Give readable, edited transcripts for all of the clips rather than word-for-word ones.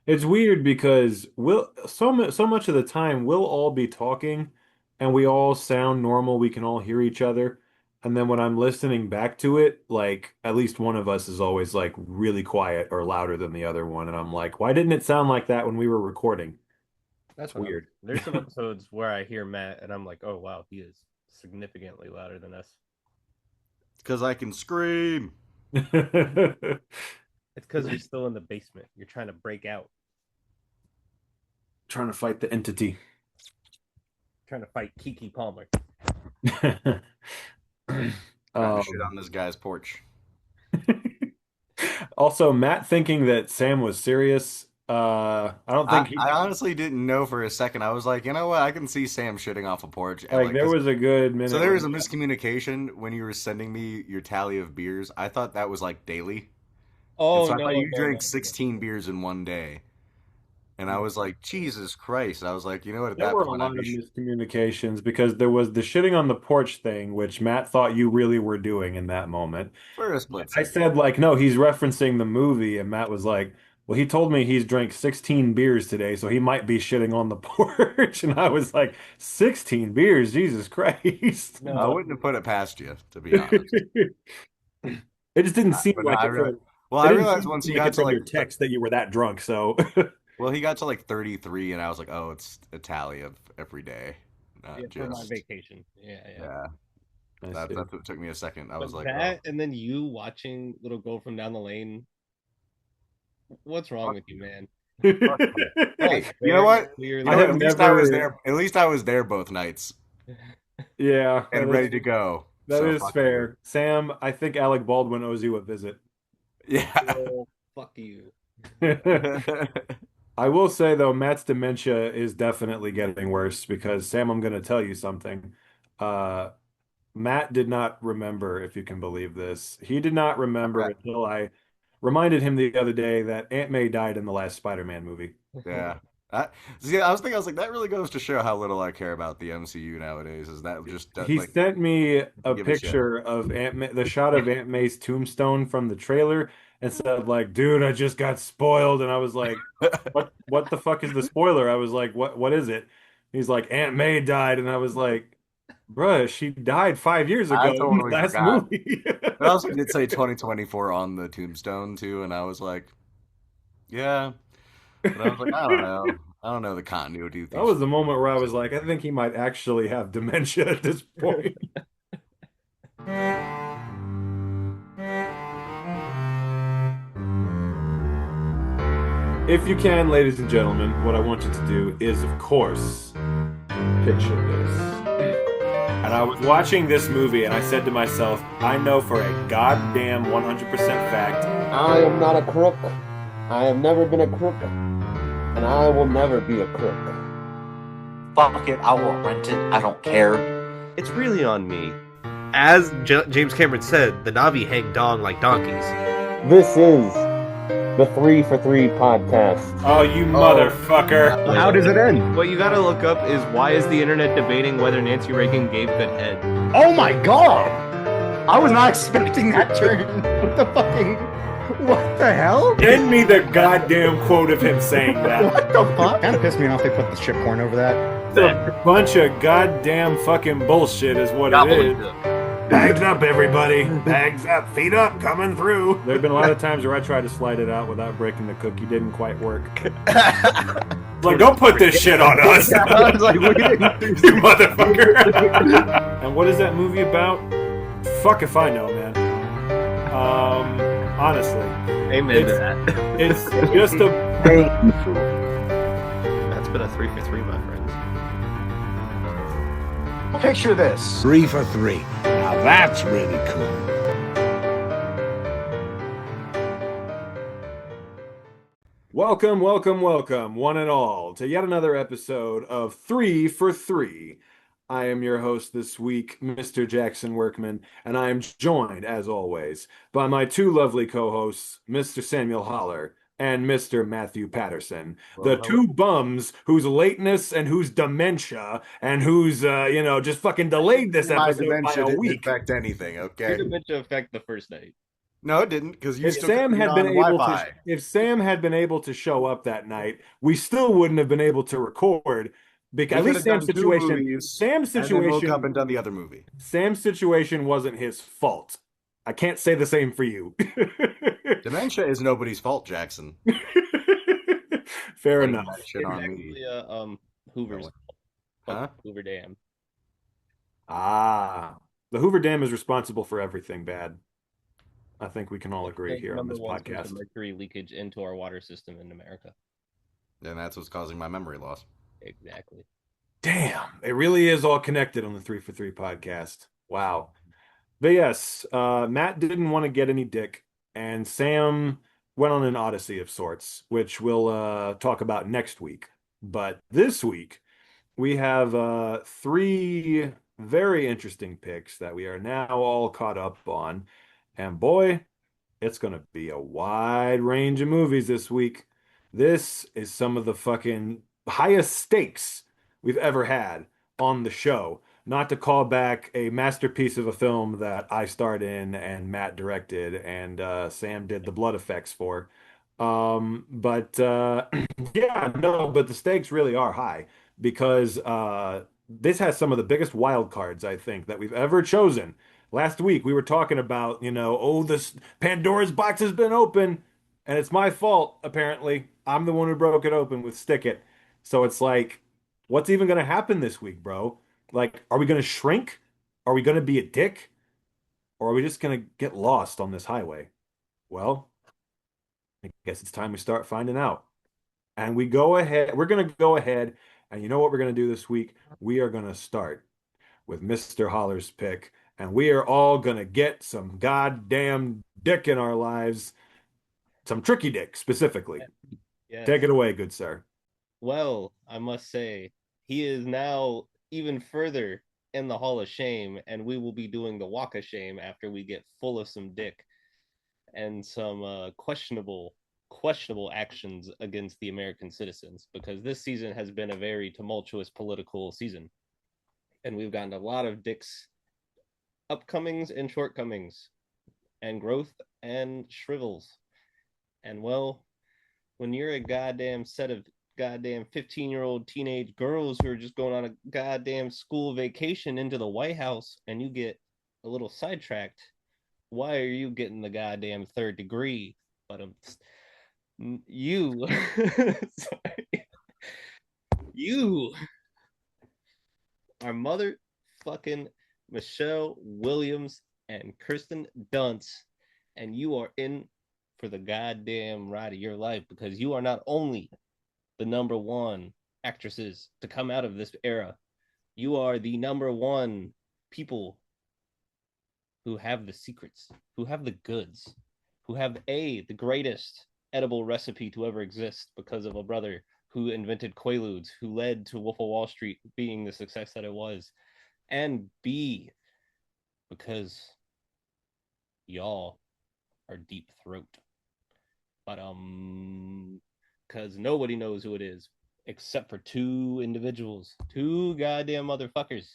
It's weird because so much of the time we'll all be talking and we all sound normal, we can all hear each other. And then when I'm listening back to it, like at least one of us is always like really quiet or louder than the other one. And I'm like, why didn't it sound like that when we were recording? That's It's what I'm. weird. There's some episodes where I hear Matt and I'm like, oh wow, he is significantly louder than us. Because I can scream. It's because you're still in the basement. You're trying to break out, Trying to fight the entity. trying to fight Kiki Palmer. Trying to shit Um, on this guy's porch. Also, Matt thinking that Sam was serious. I don't I, think he I honestly didn't know for a second. I was like, you know what? I can see Sam shitting off a porch at like like there because was a good so minute there where was a miscommunication when you were sending me your tally of beers. I thought that was like daily, and Oh so I thought no, you no, drank no, no, 16 beers in one day. And I no. was like, Jesus Christ! I was like, you know what? At there that were a point, I'd lot be of miscommunications because there was the shitting on the porch thing, which Matt thought you really were doing in that moment. for a split I second. said like, no, he's referencing the movie, and Matt was like, well, he told me he's drank 16 beers today, so he might be shitting on the porch. And I was like, 16 beers, Jesus Christ. I No, wouldn't have put it past you, to be honest. It just didn't seem But no, like I it realized. from Well, it I didn't realized seem once he like got it to from like, your text that you were that drunk. So well, he got to like 33, and I was like, oh, it's a tally of every day, yeah, not for my just. vacation. Yeah, yeah. Yeah, I that's see. what took me a second. I But was like, oh, that and then you watching Little Girl from Down the Lane. What's wrong fuck with you, you, man? fuck you. Like Hey, you know very what? You I know what? have clearly. At least I was never. there. At least I was there both nights Yeah, and ready to go. that So is fuck you. fair. Sam, I think Alec Baldwin owes you a visit. Yeah. Oh, fuck you. I will say though, Matt's dementia is definitely getting worse because Sam, I'm going to tell you something. Uh, Matt did not remember, if you can believe this. He did not remember until I reminded him the other day that Aunt May died in the last Spider-Man movie. Yeah. I, see, I was thinking, I was like, that really goes to show how little I care about the MCU nowadays. Is that just He like sent me a give a shit? picture of Aunt May, the shot of Aunt May's tombstone from the trailer, and said like, "Dude, I just got spoiled." And I was like, "What the fuck is the spoiler?" I was like, What is it?" He's like, "Aunt May died," and I was like, "Bruh, she died 5 years I ago in the totally last forgot. movie." It also did say 2024 on the tombstone too, and I was like, yeah. But I was like, I don't know. I don't know the continuity of That these was the moment where I films. was like, I think he might actually have dementia at this point. If you can, ladies and gentlemen, what I want you to do is, of course, picture this. And I was watching this movie and I said to myself, I know for a goddamn 100% fact. I am not a crook. I have never been a crook, and I will never be a crook. Fuck it, I will rent it. I don't care. It's really on me. As James Cameron said, the Navi hang dong like donkeys. This is the 3 for 3 podcast. Oh, you motherfucker. How does it end? What you gotta look up is why is the internet debating whether Nancy Reagan gave good head? Oh my god! I was not expecting that turn. What the fucking... What the hell? Send me the goddamn quote of him saying that. What the fuck? Kind of pissed me off they put the shit porn over that. It's a bunch of goddamn fucking bullshit is what it is. Bags up, everybody. Bags up, feet up, coming through. There have been a lot of times where I tried to slide it out without breaking the cookie. Didn't quite work. Like, don't put this shit on us. I was like, look at it. You motherfucker. And what is that movie about? Fuck if I know, man. Honestly, Amen to that. it's just a. That's been a 3 for 3, my friends. Picture this. 3 for 3. Now that's really cool. Welcome, welcome, welcome, one and all, to yet another episode of 3 for 3. I am your host this week, Mr. Jackson Workman, and I am joined, as always, by my two lovely co-hosts, Mr. Samuel Holler and Mr. Matthew Patterson, the two bums whose lateness and whose dementia and whose, just fucking delayed this My episode by dementia a didn't week. affect anything, Your okay? dementia affect the first night. No, it didn't, because you If still Sam couldn't get had been on able Wi-Fi. to, if Sam had been able to show up that night, we still wouldn't have been able to record. Because We at could least have done two movies and then woke up and done the other movie. Sam's situation wasn't his fault. I can't say the same for you. Dementia is nobody's fault, Jackson. Fair Blame enough. that shit It's on me. actually Hoover's Huh? Hoover Dam. Ah, the Hoover Dam is responsible for everything bad. I think we can all agree The here on number this one source of podcast. mercury leakage into our water system in America. And that's what's causing my memory loss. Exactly. Damn, it really is all connected on the 3 for 3 podcast. Wow. But yes, Matt didn't want to get any dick, and Sam went on an odyssey of sorts, which we'll talk about next week. But this week, we have three very interesting picks that we are now all caught up on. And boy, it's going to be a wide range of movies this week. This is some of the fucking highest stakes we've ever had on the show. Not to call back a masterpiece of a film that I starred in and Matt directed and Sam did the blood effects for. But yeah, no, but the stakes really are high because this has some of the biggest wild cards, I think, that we've ever chosen. Last week we were talking about, oh, this Pandora's box has been open, and it's my fault, apparently. I'm the one who broke it open with Stick It. So it's like, what's even gonna happen this week, bro? Like, are we gonna shrink? Are we gonna be a dick? Or are we just gonna get lost on this highway? Well, I guess it's time we start finding out. And we're gonna go ahead, and you know what we're gonna do this week? We are gonna start with Mr. Holler's pick, and we are all gonna get some goddamn dick in our lives, some tricky dick specifically. Yes. Take it away, good sir. Well, I must say, he is now even further in the Hall of Shame, and we will be doing the Walk of Shame after we get full of some dick and some questionable actions against the American citizens, because this season has been a very tumultuous political season, and we've gotten a lot of dicks upcomings and shortcomings, and growth and shrivels. And well, when you're a goddamn set of goddamn 15-year-old teenage girls who are just going on a goddamn school vacation into the White House and you get a little sidetracked, why are you getting the goddamn third degree? But you, sorry, you are motherfucking Michelle Williams and Kirsten Dunst, and you are in for the goddamn ride of your life, because you are not only the number one actresses to come out of this era, you are the number one people who have the secrets, who have the goods, who have the greatest edible recipe to ever exist because of a brother who invented Quaaludes, who led to Wolf of Wall Street being the success that it was, and B, because y'all are deep throat. But because nobody knows who it is except for two individuals, two goddamn motherfuckers,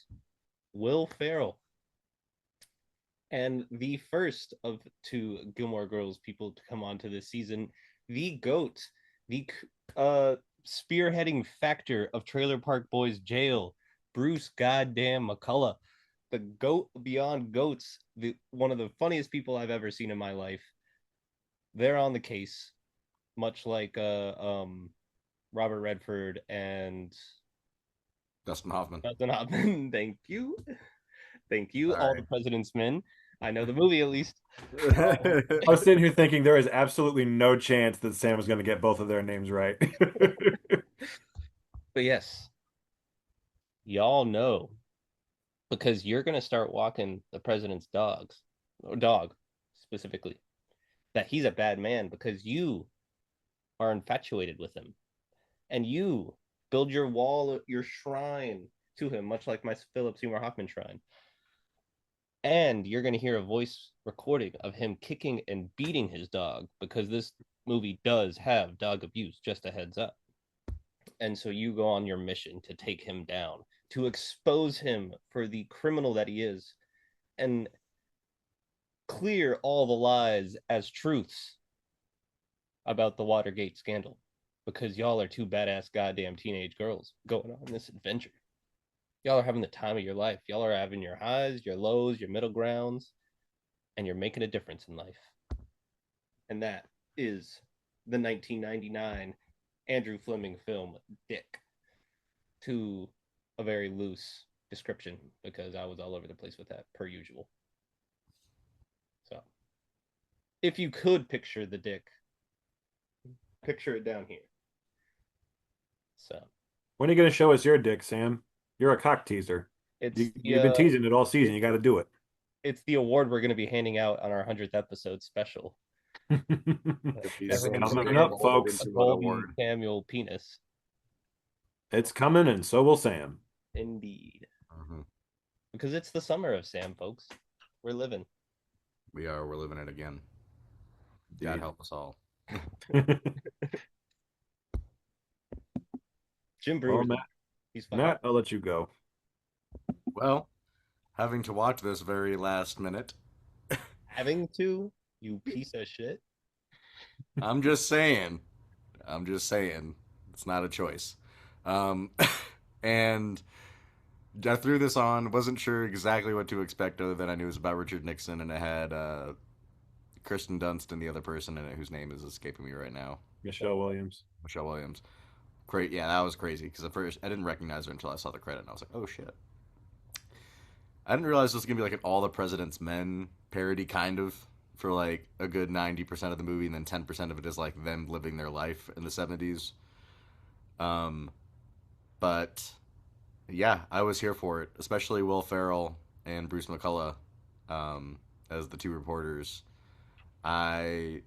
Will Ferrell, and the first of two Gilmore Girls people to come onto this season, the GOAT, the spearheading factor of Trailer Park Boys jail, Bruce goddamn McCullough, the GOAT beyond GOATs, one of the funniest people I've ever seen in my life. They're on the case, much like Robert Redford and Dustin Hoffman. Dustin Hoffman. Thank you. All All the right. President's Men. I know the movie at least. I was sitting here thinking there is absolutely no chance that Sam is going to get both of their names right. But yes, y'all know, because you're going to start walking the president's dog specifically, that he's a bad man because you are infatuated with him, and you build your wall, your shrine to him, much like my Philip Seymour Hoffman shrine. And you're going to hear a voice recording of him kicking and beating his dog, because this movie does have dog abuse, just a heads up. And so you go on your mission to take him down, to expose him for the criminal that he is. And clear all the lies as truths about the Watergate scandal because y'all are two badass goddamn teenage girls going on this adventure. Y'all are having the time of your life. Y'all are having your highs, your lows, your middle grounds, and you're making a difference in life. And that is the 1999 Andrew Fleming film Dick, to a very loose description because I was all over the place with that, per usual. So, if you could picture the dick, picture it down here. So, When are you going to show us your dick, Sam? You're a cock teaser. it's You've been teasing it all season. You got to do it. it's the award we're going to be handing out on our 100th episode special. He's Everyone's coming gonna up, get folks. a golden Samuel penis. It's coming, and so will Sam. Indeed. Mhm. Because it's the summer of Sam, folks. We're living. We're living it again. God help us all. Jim Well, Brewer, Matt, he's fine. Matt, I'll let you go. Well, having to watch this very last minute, Having to, you piece of shit. I'm just saying. I'm just saying. It's not a choice. And I threw this on, wasn't sure exactly what to expect other than I knew it was about Richard Nixon and it had Kristen Dunst and the other person in it whose name is escaping me right now. Michelle Williams. Michelle Williams. Great. Yeah, that was crazy because at first I didn't recognize her until I saw the credit and I was like, oh shit. I didn't realize this was going to be like an All the President's Men parody kind of for like a good 90% of the movie and then 10% of it is like them living their life in the 70s. But yeah, I was here for it, especially Will Ferrell and Bruce McCullough as the two reporters. I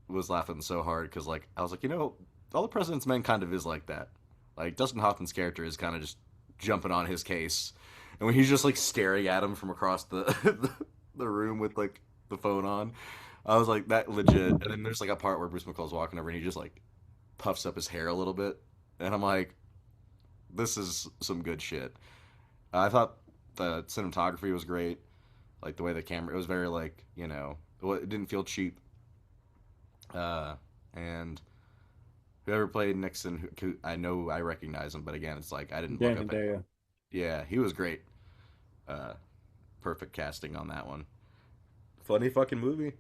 was laughing so hard because like I was like, All the President's Men kind of is like that. Like Dustin Hoffman's character is kind of just jumping on his case, and when he's just like staring at him from across the the room with like the phone on, I was like that legit. And then there's like a part where Bruce McCullough's walking over and he just like puffs up his hair a little bit, and I'm like, this is some good shit. I thought the cinematography was great, like the way the camera. It was very like it didn't feel cheap. And whoever played Nixon, who I know I recognize him, but again, it's like I didn't look Danny up. Daya. Yeah, he was great. Perfect casting on that one. Funny fucking movie.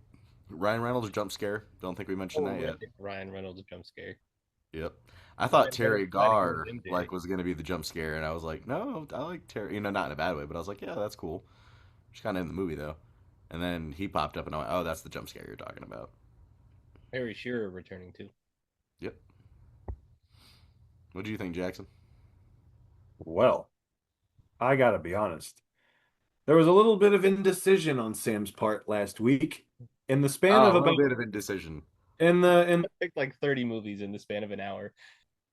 Ryan Reynolds jump scare. Don't think we mentioned that yet. Ryan Reynolds jump scare. Yep. I thought Ryan Terry Reynolds Garr him big. like was gonna be the jump scare, and I was like, no, I like Terry. Not in a bad way, but I was like, yeah, that's cool. She's kind of in the movie though. And then he popped up, and I went, oh, that's the jump scare you're talking about. Harry Shearer returning too. Yep. What do you think, Jackson? Well, I gotta be honest. There was a little bit of indecision on Sam's part last week. In the span of A about little bit of indecision. in I picked like 30 movies in the span of an hour.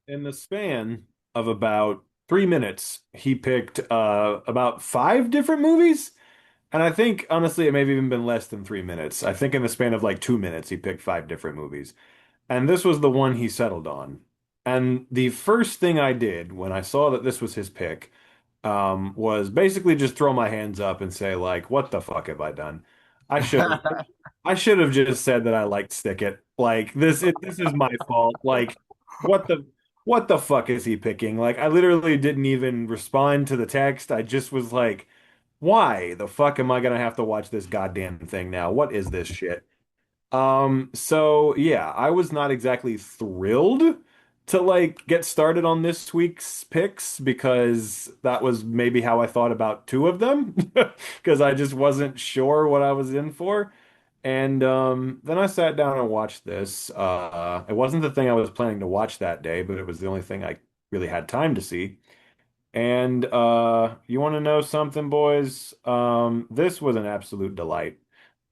in the span of about 3 minutes, he picked about five different movies. And I think honestly it may have even been less than 3 minutes. I think in the span of like 2 minutes he picked five different movies. And this was the one he settled on. And the first thing I did when I saw that this was his pick, was basically just throw my hands up and say, like, what the fuck have I done? I should have I should have just said that I liked Stick It. Like this is my fault. Like, what the fuck is he picking? Like, I literally didn't even respond to the text. I just was like, why the fuck am I gonna have to watch this goddamn thing now? What is this shit? So yeah, I was not exactly thrilled to like get started on this week's picks because that was maybe how I thought about two of them because I just wasn't sure what I was in for. And then I sat down and watched this. It wasn't the thing I was planning to watch that day, but it was the only thing I really had time to see. And you want to know something, boys? This was an absolute delight.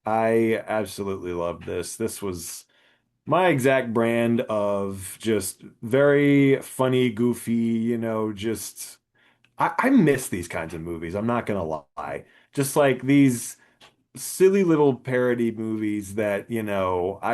I absolutely loved this. This was my exact brand of just very funny, goofy, just I miss these kinds of movies. I'm not gonna lie. Just like these silly little parody movies that, that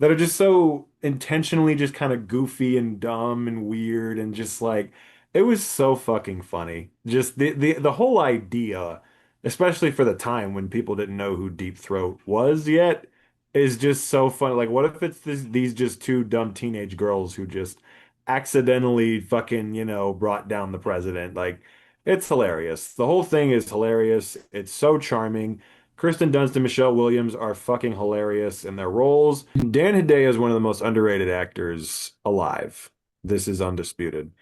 are just so intentionally just kind of goofy and dumb and weird and just like it was so fucking funny. Just the whole idea especially for the time when people didn't know who Deep Throat was yet, is just so fun. Like, what if it's these just two dumb teenage girls who just accidentally fucking, brought down the president? Like, it's hilarious. The whole thing is hilarious. It's so charming. Kristen Dunst and Michelle Williams are fucking hilarious in their roles. Dan Hedaya is one of the most underrated actors alive. This is undisputed.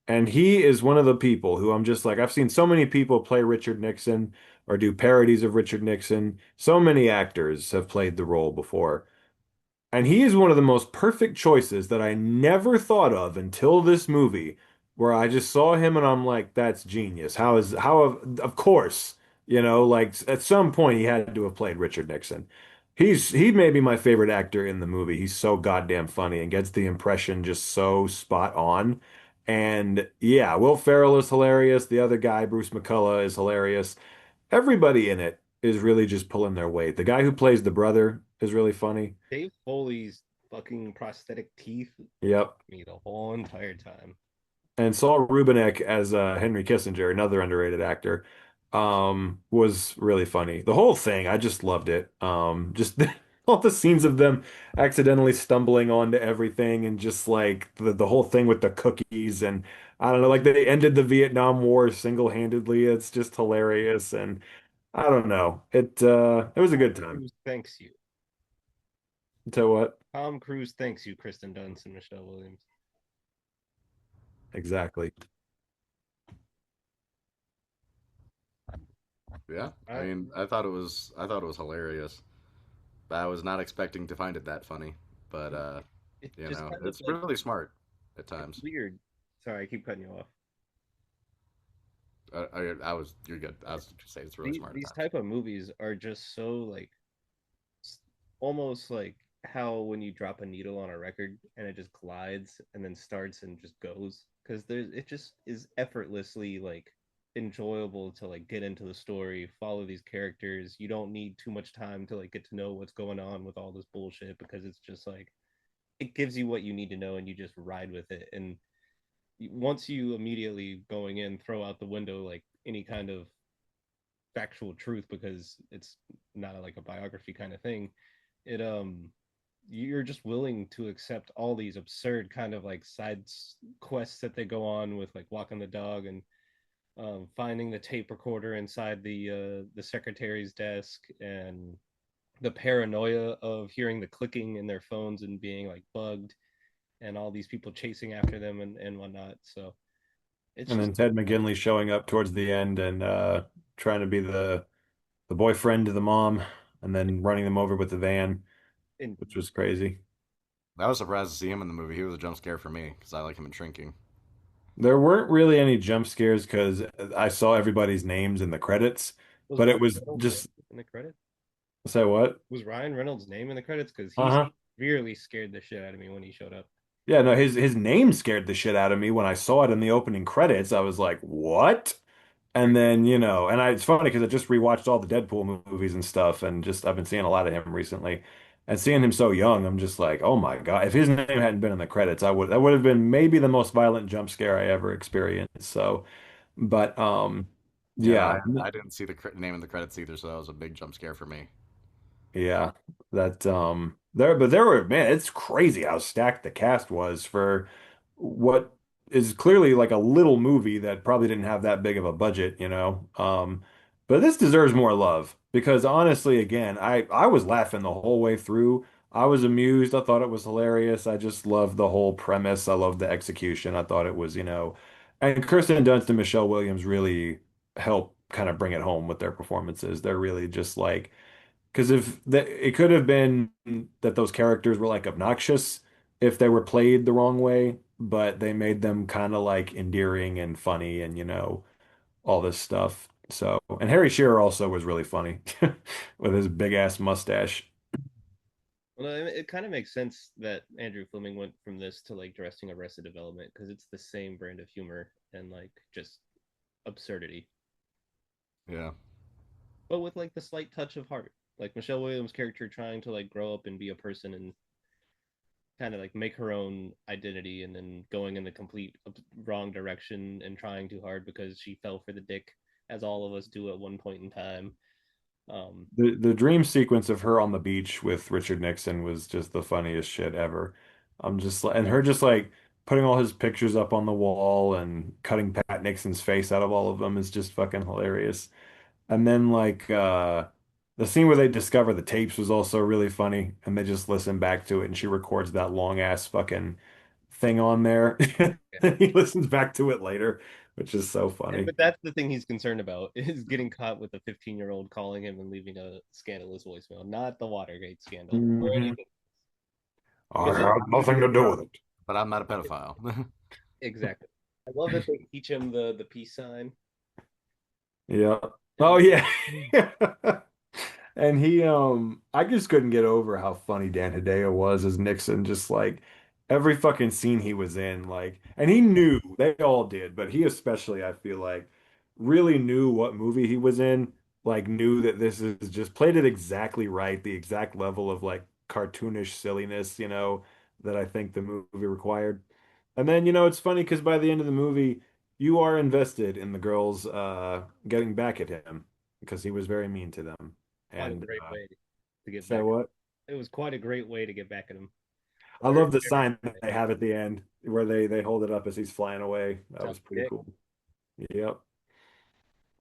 And he is one of the people who I'm just like, I've seen so many people play Richard Nixon or do parodies of Richard Nixon. So many actors have played the role before. And he is one of the most perfect choices that I never thought of until this movie, where I just saw him and I'm like, that's genius. Of course, like at some point he had to have played Richard Nixon. He may be my favorite actor in the movie. He's so goddamn funny and gets the impression just so spot on. And yeah, Will Ferrell is hilarious. The other guy, Bruce McCullough, is hilarious. Everybody in it is really just pulling their weight. The guy who plays the brother is really funny. Dave Foley's fucking prosthetic teeth Yep. me the whole entire time. And Saul Rubinek as Henry Kissinger, another underrated actor, was really funny. The whole thing, I just loved it. Just all the scenes of them accidentally stumbling onto everything and just like the whole thing with the cookies and I don't know, like they ended the Vietnam War single-handedly. It's just hilarious and I don't know. It was a good time. Cruise thanks you. To what? Tom Cruise thanks you, Kristen Dunst and Michelle Williams. Exactly. Yeah, I mean, I thought it was hilarious. I was not expecting to find it that funny, but It just kind of it's like really smart at it's times. weird. Sorry, I keep cutting you off. You're good. I was just saying it's really smart at These times. type of movies are just so like almost like how when you drop a needle on a record and it just glides and then starts and just goes because there's it just is effortlessly like enjoyable to like get into the story, follow these characters. You don't need too much time to like get to know what's going on with all this bullshit because it's just like it gives you what you need to know and you just ride with it. And once you immediately going in throw out the window like any kind of factual truth because it's not like a biography kind of thing, it you're just willing to accept all these absurd kind of like side quests that they go on with like walking the dog and finding the tape recorder inside the secretary's desk and the paranoia of hearing the clicking in their phones and being like bugged and all these people chasing after them and whatnot. So it's And just then Ted McGinley showing up towards the end and trying to be the boyfriend to the mom and then running them over with the van, in which was crazy. I was surprised to see him in the movie. He was a jump scare for me because I like him in Shrinking. There weren't really any jump scares because I saw everybody's names in the credits, was but Ryan it was Reynolds' name just in the credits? say what? Was Ryan Reynolds' name in the credits? Because he Uh-huh. severely scared the shit out of me when he showed up. Yeah, no, his name scared the shit out of me when I saw it in the opening credits. I was like, "What?" And then, it's funny because I just rewatched all the Deadpool movies and stuff, and just I've been seeing a lot of him recently. And seeing him so young, I'm just like, oh my God. If his name hadn't been in the credits, that would have been maybe the most violent jump scare I ever experienced. So, but Yeah, no, yeah. I didn't see the name in the credits either, so that was a big jump scare for me. Yeah, that there were man, it's crazy how stacked the cast was for what is clearly like a little movie that probably didn't have that big of a budget. But this deserves more love because honestly, again, I was laughing the whole way through. I was amused. I thought it was hilarious. I just loved the whole premise. I loved the execution. I thought it was, and Kirsten Dunst and Michelle Williams really help kind of bring it home with their performances. They're really just like because if it could have been that those characters were like obnoxious if they were played the wrong way, but they made them kind of like endearing and funny and all this stuff. So, and Harry Shearer also was really funny with his big ass mustache. Well, it kind of makes sense that Andrew Fleming went from this to like directing Arrested Development because it's the same brand of humor and like just absurdity, Yeah. but with like the slight touch of heart. Like Michelle Williams' character trying to like grow up and be a person and kind of like make her own identity and then going in the complete wrong direction and trying too hard because she fell for the dick as all of us do at one point in time. Um, The dream sequence of her on the beach with Richard Nixon was just the funniest shit ever. I'm just like, and her just like putting all his pictures up on the wall and cutting Pat Nixon's face out of all of them is just fucking hilarious. And then like the scene where they discover the tapes was also really funny, and they just listen back to it, and she records that long ass fucking thing on there. He listens back to it later, which is so funny. but that's the thing he's concerned about is getting caught with a 15-year-old calling him and leaving a scandalous voicemail, not the Watergate scandal or Hmm. anything. I Because had nothing to do with it. But I'm not a pedophile. exactly. I love that they teach him the peace sign. Yeah. Oh And yeah. And he I just couldn't get over how funny Dan Hedaya was as Nixon, just like every fucking scene he was in, like, and he knew, they all did, but he especially, I feel like, really knew what movie he was in, like knew that this is just played it exactly right, the exact level of like cartoonish silliness, that I think the movie required. And then, it's funny because by the end of the movie, you are invested in the girls getting back at him because he was very mean to them. quite a And great way to get say back. what? It was quite a great way to get back at him. I Very, love the very sign that they have at the end where they hold it up as he's flying away. That tough was pretty dick. cool. Yep.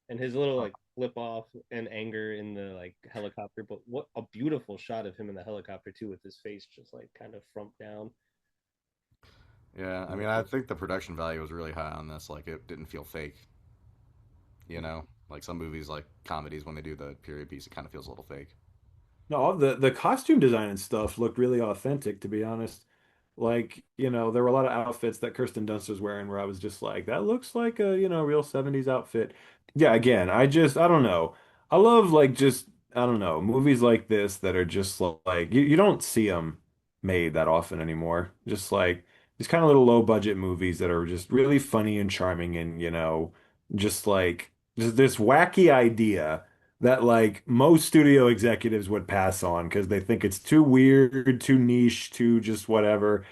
And his little like flip off and anger in the like helicopter. But what a beautiful shot of him in the helicopter too, with his face just like kind of frumped down. Yeah, I mean, I think the production value was really high on this. Like, it didn't feel fake. Like some movies, like comedies, when they do the period piece, it kind of feels a little fake. No, the costume design and stuff looked really authentic, to be honest. Like, there were a lot of outfits that Kirsten Dunst was wearing where I was just like, that looks like a, real 70s outfit. Yeah, again, I don't know. I love like just, I don't know, movies like this that are just like, you don't see them made that often anymore. Just like these kind of little low budget movies that are just really funny and charming and, just like just this wacky idea that like most studio executives would pass on because they think it's too weird, too niche, too just whatever.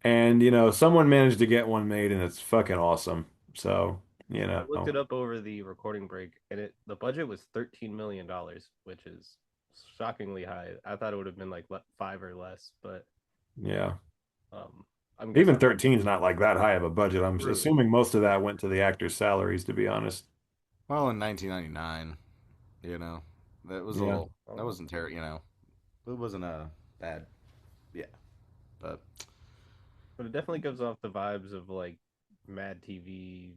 And someone managed to get one made and it's fucking awesome. So, you I know. looked it up over the recording break, and the budget was $13 million, which is shockingly high. I thought it would have been like five or less, but Yeah. um, I'm Even guessing 13 is not like that high of a budget. I'm true. assuming most of that went to the actors' salaries, to be honest. Well, in 1999, that was a Yeah. little. That wasn't terrible. It wasn't a bad. Yeah, but But it definitely gives off the vibes of like Mad TV,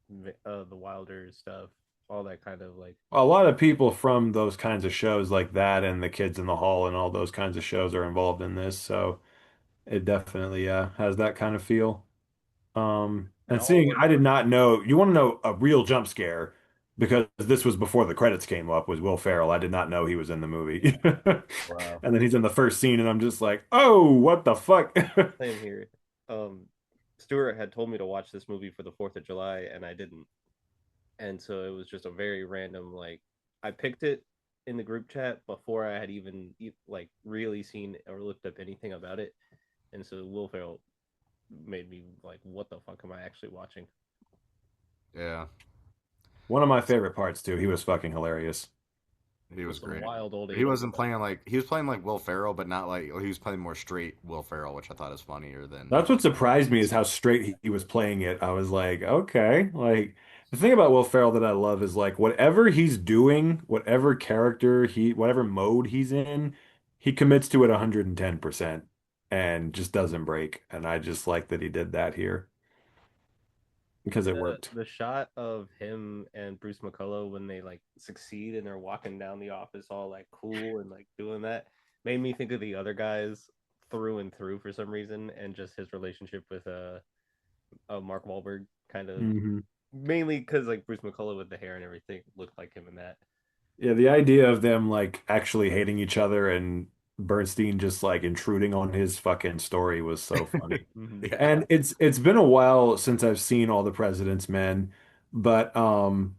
the Wilder stuff, all that kind of like. A lot of people from those kinds of shows like that and The Kids in the Hall and all those kinds of shows are involved in this. So it definitely has that kind of feel. And And all seeing, work. I did not know, you want to know a real jump scare because this was before the credits came up, was Will Ferrell. I did not know he was in the movie. Wow. And then he's in the first scene, and I'm just like, oh, what the fuck? Same here. Um, Stuart had told me to watch this movie for the 4th of July, and I didn't. And so it was just a very random, like, I picked it in the group chat before I had even, like, really seen or looked up anything about it. And so Will Ferrell made me like, what the fuck am I actually watching? yeah, One of my favorite parts, too. He was fucking hilarious. he was Some great. wild old He wasn't playing like he was playing like Will Ferrell, but not like he was playing more straight Will Ferrell, which I thought is funnier than. That's what surprised me is how straight he was playing it. I was like, okay. Like, the thing about Will Ferrell that I love is like whatever he's doing, whatever character whatever mode he's in, he commits to it 110% and just doesn't break. And I just like that he did that here because it worked. the shot of him and Bruce McCullough when they like succeed and they're walking down the office all like cool and like doing that made me think of the other guys through and through for some reason, and just his relationship with Mark Wahlberg kind of Hmm. mainly because like Bruce McCullough with the hair and everything looked like him in that. Yeah, the idea of them like actually hating each other and Bernstein just like intruding on his fucking story was so funny. Mm-hmm. Yeah, And it's been a while since I've seen All the President's Men, but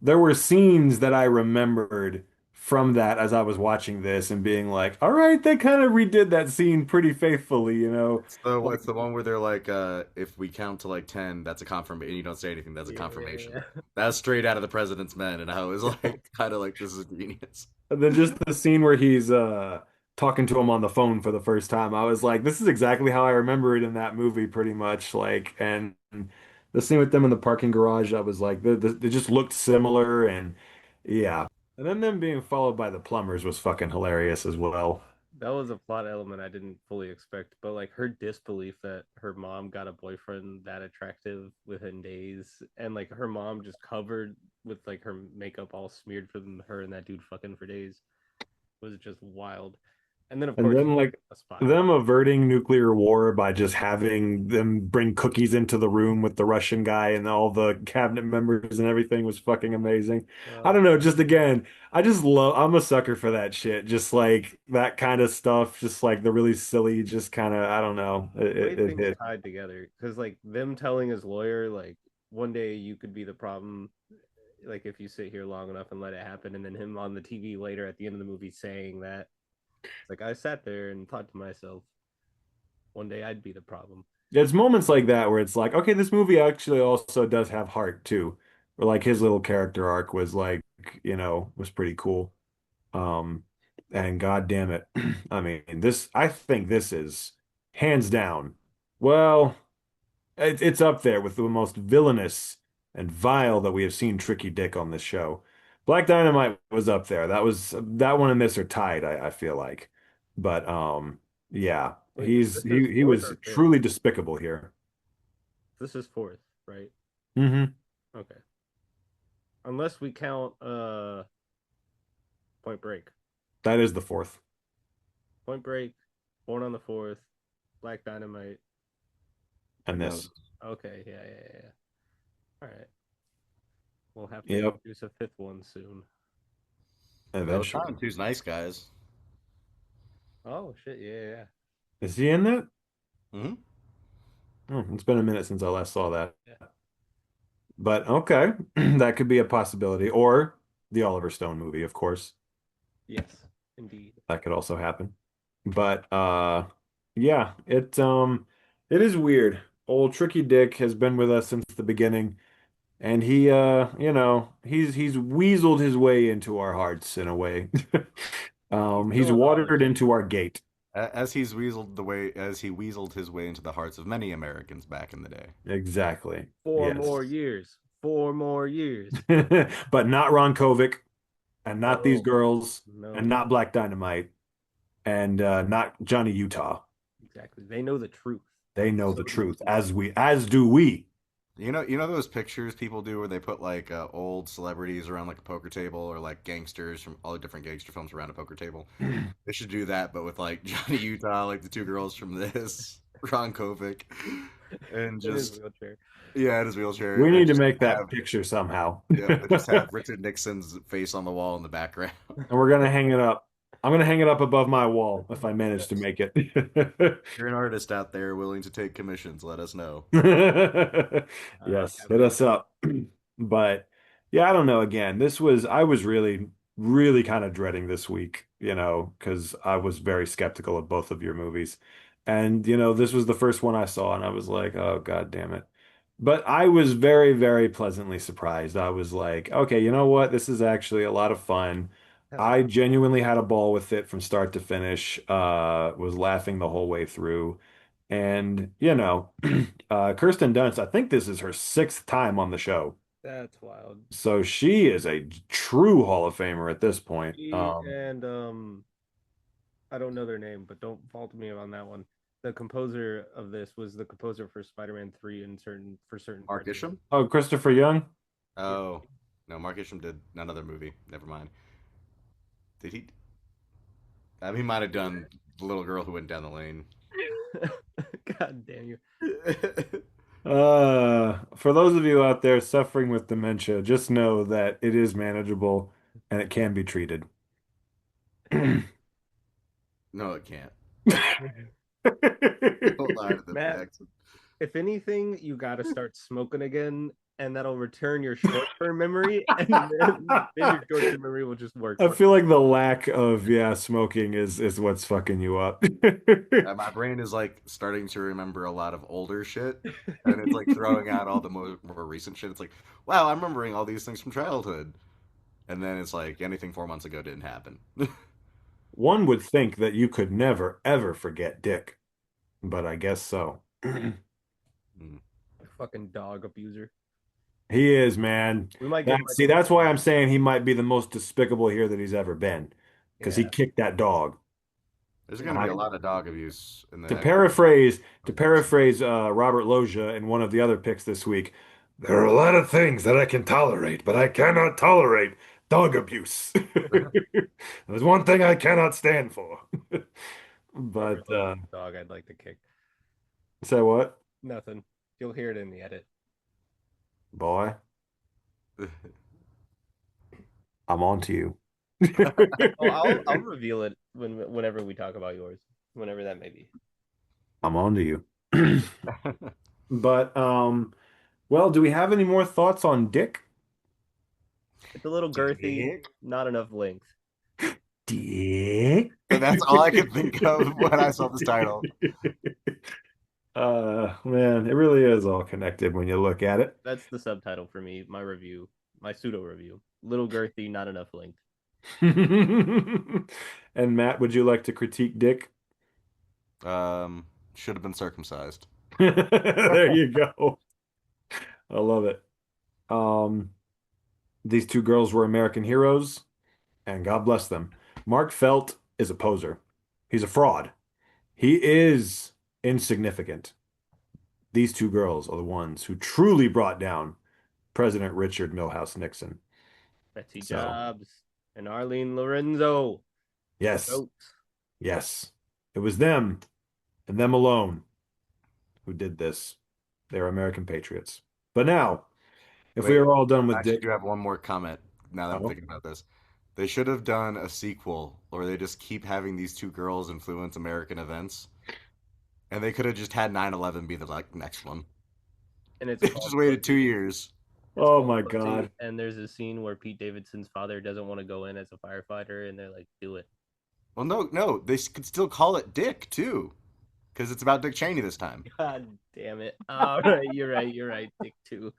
there were scenes that I remembered from that as I was watching this and being like, all right, they kind of redid that scene pretty faithfully, you know. It's the one where they're like, if we count to like 10, that's a confirmation. And you don't say anything, that's a confirmation. Yeah. That's straight out of the President's Men, and I was like, kind of like, this is genius. And then just the scene where he's talking to him on the phone for the first time. I was like, this is exactly how I remember it in that movie pretty much. Like, and the scene with them in the parking garage, I was like, they just looked similar and yeah. And then them being followed by the plumbers was fucking hilarious as well. That was a plot element I didn't fully expect, but like her disbelief that her mom got a boyfriend that attractive within days, and like her mom just covered with like her makeup all smeared from her and that dude fucking for days was just wild. And then of And course then like a spy. them averting nuclear war by just having them bring cookies into the room with the Russian guy and all the cabinet members and everything was fucking amazing. I don't know, just again, I just love I'm a sucker for that shit. Just like that kind of stuff, just like the really silly, just kind of I don't know. The way It things hit. tied together, because like them telling his lawyer like one day you could be the problem, like if you sit here long enough and let it happen, and then him on the TV later at the end of the movie saying that, it's like I sat there and thought to myself, one day I'd be the problem. It's moments like that where it's like, okay, this movie actually also does have heart too. Where like his little character arc was like, was pretty cool. Um, and God damn it. I mean, I think this is hands down. Well, it's up there with the most villainous and vile that we have seen Tricky Dick on this show. Black Dynamite was up there. That one and this are tied, I feel like. But yeah, Wait, this is he fourth was or fifth? truly despicable here. This is fourth, right? Hmm. Okay. Unless we count Point Break. That is the fourth. Point Break, Born on the Fourth, Black Dynamite. And No. this. Okay, yeah. All right. We'll have to Yep. introduce a fifth one soon. Eventually. Time two's nice, guys. Oh shit, yeah. Is he in that? Hmm. Oh, it's been a minute since I last saw that. Yeah. But okay, that could be a possibility. Or the Oliver Stone movie, of course. Yes, indeed. That could also happen. But yeah, it is weird. Old Tricky Dick has been with us since the beginning, and he's weaseled his way into our hearts in a way. He's Still a watered knowledge. into our gate. As he weaseled his way into the hearts of many Americans back in the day. Exactly. Four Yes. more years. 4 more years. But not Ron Kovic, and not these No, girls, no. and not Black Dynamite, and not Johnny Utah. Exactly. They know the truth. They know So the do truth, we. as do we. You know those pictures people do where they put like old celebrities around like a poker table, or like gangsters from all the different gangster films around a poker table. They should do that, but with like Johnny Utah, like the two girls from this, Ron Kovic, and In his just wheelchair. yeah, in his wheelchair. We and need to just make that have- picture somehow. Yeah, but just have Richard Nixon's face on the wall in the background. And we're gonna hang it up. I'm gonna hang it up above my wall if I manage to make it. If you're an artist out there willing to take commissions, let us know. Yes, hit us up. But yeah, I don't know. Again, I was really, really kind of dreading this week, because I was very skeptical of both of your movies. And, this was the first one I saw, and I was like, oh, God damn it. But I was very, very pleasantly surprised. I was like, okay, you know what? This is actually a lot of fun. I genuinely had a ball with it from start to finish. Was laughing the whole way through. And, Kirsten Dunst, I think this is her sixth time on the show. That's wild. So she is a true Hall of Famer at this point. And I don't know their name, but don't fault me on that one. The composer of this was the composer for Spider-Man 3 and certain Mark parts of it. Isham? Oh, Christopher Young? Oh, no, Mark Isham did another movie. Never mind. Did he? He might have done The Little Girl Who Went Down the Lane. God damn you. For those of you out there suffering with dementia, just know that it is manageable and it can be treated. No, it can't. Matt, if anything, you got to start smoking again and that'll return your short-term memory, and then your short-term memory will just work. I feel like the lack of smoking is what's fucking you up. My brain is like starting to remember a lot of older shit, and it's like throwing out all the more recent shit. It's like, wow, I'm remembering all these things from childhood, and then it's like anything 4 months ago didn't happen. One would think that you could never ever forget Dick, but I guess so. Mm. Fucking dog abuser. He is, man. We might get See, that's why I'm saying he might be the most despicable here that he's ever been, because he kicked that dog. There's going to be a lot of dog abuse in the To next. paraphrase Robert Loggia in one of the other picks this week, there are a lot of things that I can tolerate, but I cannot tolerate dog abuse. There's one thing I cannot stand for. But dog I'd like to kick. say what? Nothing. You'll hear it in the edit. Boy, I'm on to you. I'll reveal it whenever we talk about yours, whenever that may be. I'm on to you. But well, do we have any more thoughts on Dick? It's a little girthy, Dick? not enough length. Dick? That's all I could think of when I saw this title. Man, it really is all connected when you look at it. That's the subtitle for me, my review, my pseudo review. Little girthy, not enough length. And Matt, would you like to critique Dick? Should have been circumcised. There you go. I love it. These two girls were American heroes, and God bless them. Mark Felt is a poser. He's a fraud. He is insignificant. These two girls are the ones who truly brought down President Richard Milhouse Nixon. Betsy Jobs and Arlene Lorenzo. Yes. Goats. Yes. It was them and them alone who did this. They were American patriots. But now, if we are all done with I Dick. do have one more comment now that I'm thinking about this. They should have done a sequel, or they just keep having these two girls influence American events. And they could have just had 9/11 be the next one. And it's They just waited 2 years. Oh my God. And there's a scene where Pete Davidson's father doesn't want to go in as a firefighter, and they're like, do it. Well, no, they could still call it Dick too, because it's about Dick Cheney this time. God damn it! All right, you're right. Dick 2.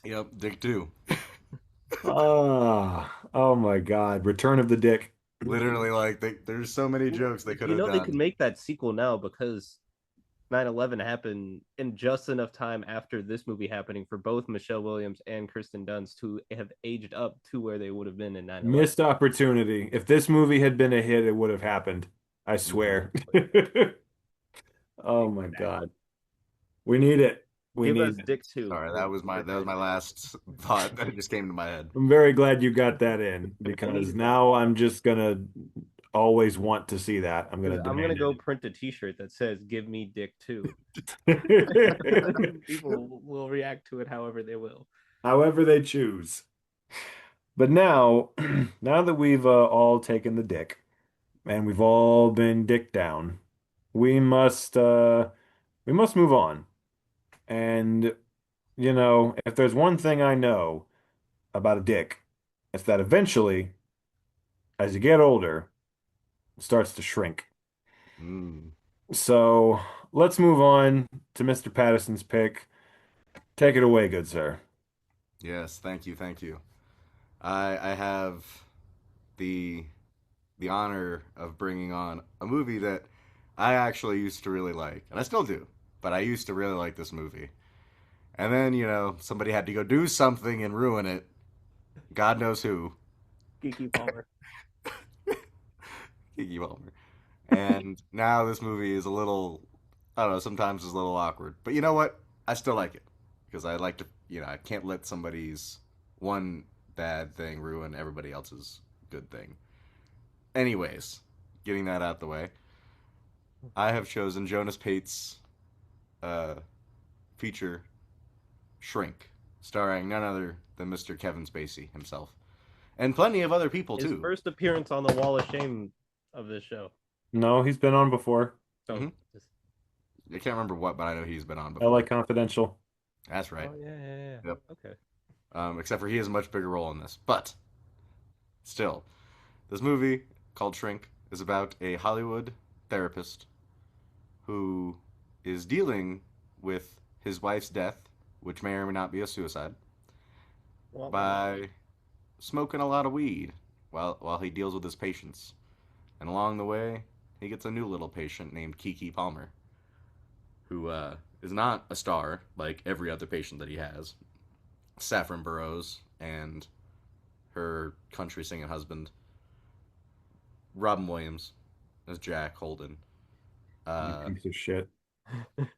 Yep, Dick 2. Oh my God. Return of the Dick. Literally, like there's so many jokes they could have done. They could make that sequel now because 9/11 happened in just enough time after this movie happening for both Michelle Williams and Kristen Dunst to have aged up to where they would have been in 9/11. Missed opportunity. If this movie had been a hit, it would have happened. I swear. Oh my God. We need it. Give us Dick 2. Sorry, that was my last thought that just came to my head. I'm very glad you got that in because now I'm just gonna always want to see that. I'm gonna go print a T-shirt that says "Give me Dick 2." People will react to it however they will, however they choose. But now, now that we've all taken the dick and we've all been dicked down, we must move on. And you know, if there's one thing I know about a dick, it's that eventually, as you get older, it starts to shrink. Mm. So let's move on to Mr. Patterson's pick. Take it away, good sir. Yes, thank you. I have the honor of bringing on a movie that I actually used to really like, and I still do, but I used to really like this movie. And then, you know, somebody had to go do something and ruin it. God knows who. Keke Palmer. Keke Palmer. And now this movie is a little, I don't know, sometimes it's a little awkward. But you know what? I still like it. Because I like to, you know, I can't let somebody's one bad thing ruin everybody else's good thing. Anyways, getting that out the way, I have chosen Jonas Pate's feature Shrink, starring none other than Mr. Kevin Spacey himself. And plenty of other people, too. His first appearance on the Wall of Shame of this show. No, he's been on before. So, I can't remember what, but I know he's been on before. LA Confidential. That's right. Oh, yeah. Yep. Okay. except for he has a much bigger role in this. But still, this movie called Shrink is about a Hollywood therapist who is dealing with his wife's death, which may or may not be a suicide, by smoking a lot of weed while he deals with his patients. And along the way, he gets a new little patient named Kiki Palmer, who is not a star like every other patient that he has. Saffron Burrows and her country singing husband, Robin Williams, as Jack Holden. You piece of shit. Look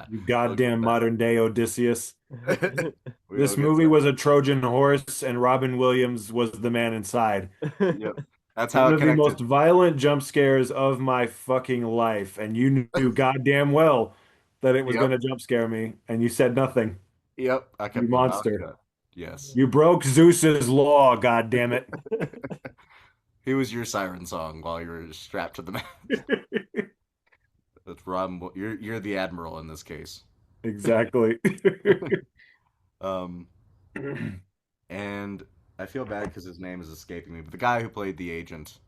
You goddamn modern day Odysseus. we This all get movie that. was a Trojan horse, and Robin Williams was the man inside. Yep. That's how One it of the most connected. violent jump scares of my fucking life, and you knew goddamn well that it was going Yep. to jump scare me, and you said nothing. Yep. I You kept my mouth monster. shut. Yes. You broke Zeus's law, goddamn it. He was your siren song while you were strapped to the mast. That's Robin. You're the admiral in this case. Exactly. Um, and I feel bad because his name is escaping me. But the guy who played the agent,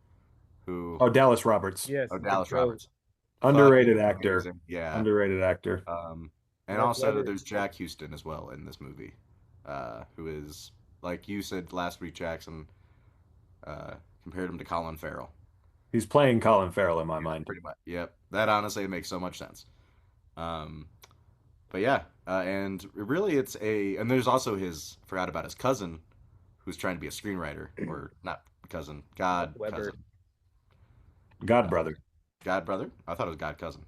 who Oh, Dallas Roberts. Yes, Dallas Roberts, Underrated fucking actor. amazing. Yeah. Underrated actor. And Mark also Webber. there's Jack Houston as well in this movie, who is like you said last week, Jackson. Compared him to Colin Farrell. He's playing Colin Farrell in my Yeah, mind. pretty much. Yep. That honestly makes so much sense. Um, but yeah, and really it's and there's also I forgot about his cousin, who's trying to be a screenwriter, or not cousin, god Webber. cousin. God brother. God brother? I thought it was god cousin.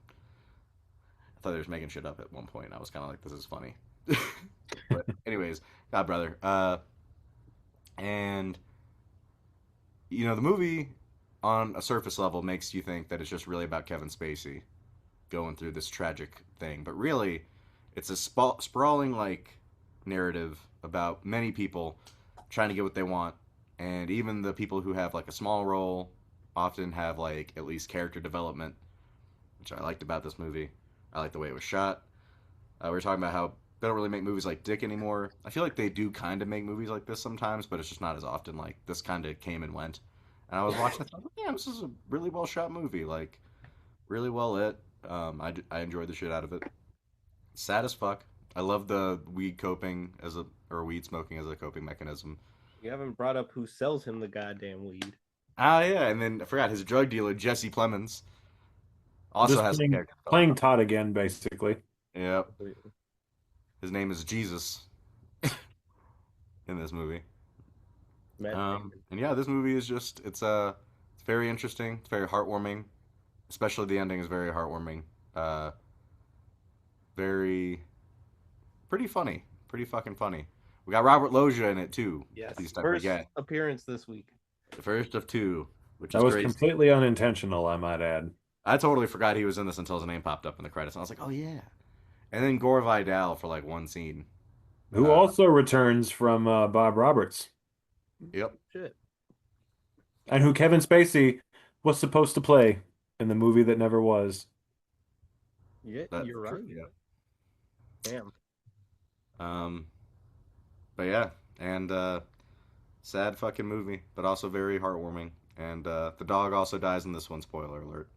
I thought they was making shit up at one point. I was kind of like, this is funny. But anyways, god brother. And the movie on a surface level makes you think that it's just really about Kevin Spacey going through this tragic thing, but really it's a sprawling like narrative about many people trying to get what they want, and even the people who have like a small role often have like at least character development, which I liked about this movie. I like the way it was shot. We were talking about how they don't really make movies like Dick anymore. I feel like they do kind of make movies like this sometimes, but it's just not as often. Like this kind of came and went. And I was watching it, I was like, yeah, this is a really well shot movie, like really well lit. I enjoyed the shit out of it. Sad as fuck. I love the weed smoking as a coping mechanism. You haven't brought up who sells him the goddamn weed. Ah, yeah, and then I forgot his drug dealer Jesse Plemons also Just has a playing, character playing development. Todd again, basically. Yep, his name is Jesus in this movie. And yeah, this movie is just it's very interesting. It's very heartwarming. Especially the ending is very heartwarming. Very pretty funny. Pretty fucking funny. We got Robert Loggia in it too. Yes. Least I First forget. appearance this week. The first of two, which That is was crazy. completely unintentional, I might add. I totally forgot he was in this until his name popped up in the credits, and I was like, oh yeah. And then Gore Vidal for like one scene. Who also returns from Bob Roberts, Yep. Shit. and who Kevin Spacey was supposed to play in the movie that never was. Yeah, That's you're right. true, yeah. Damn. But yeah, and sad fucking movie, but also very heartwarming. And the dog also dies in this one. Spoiler alert.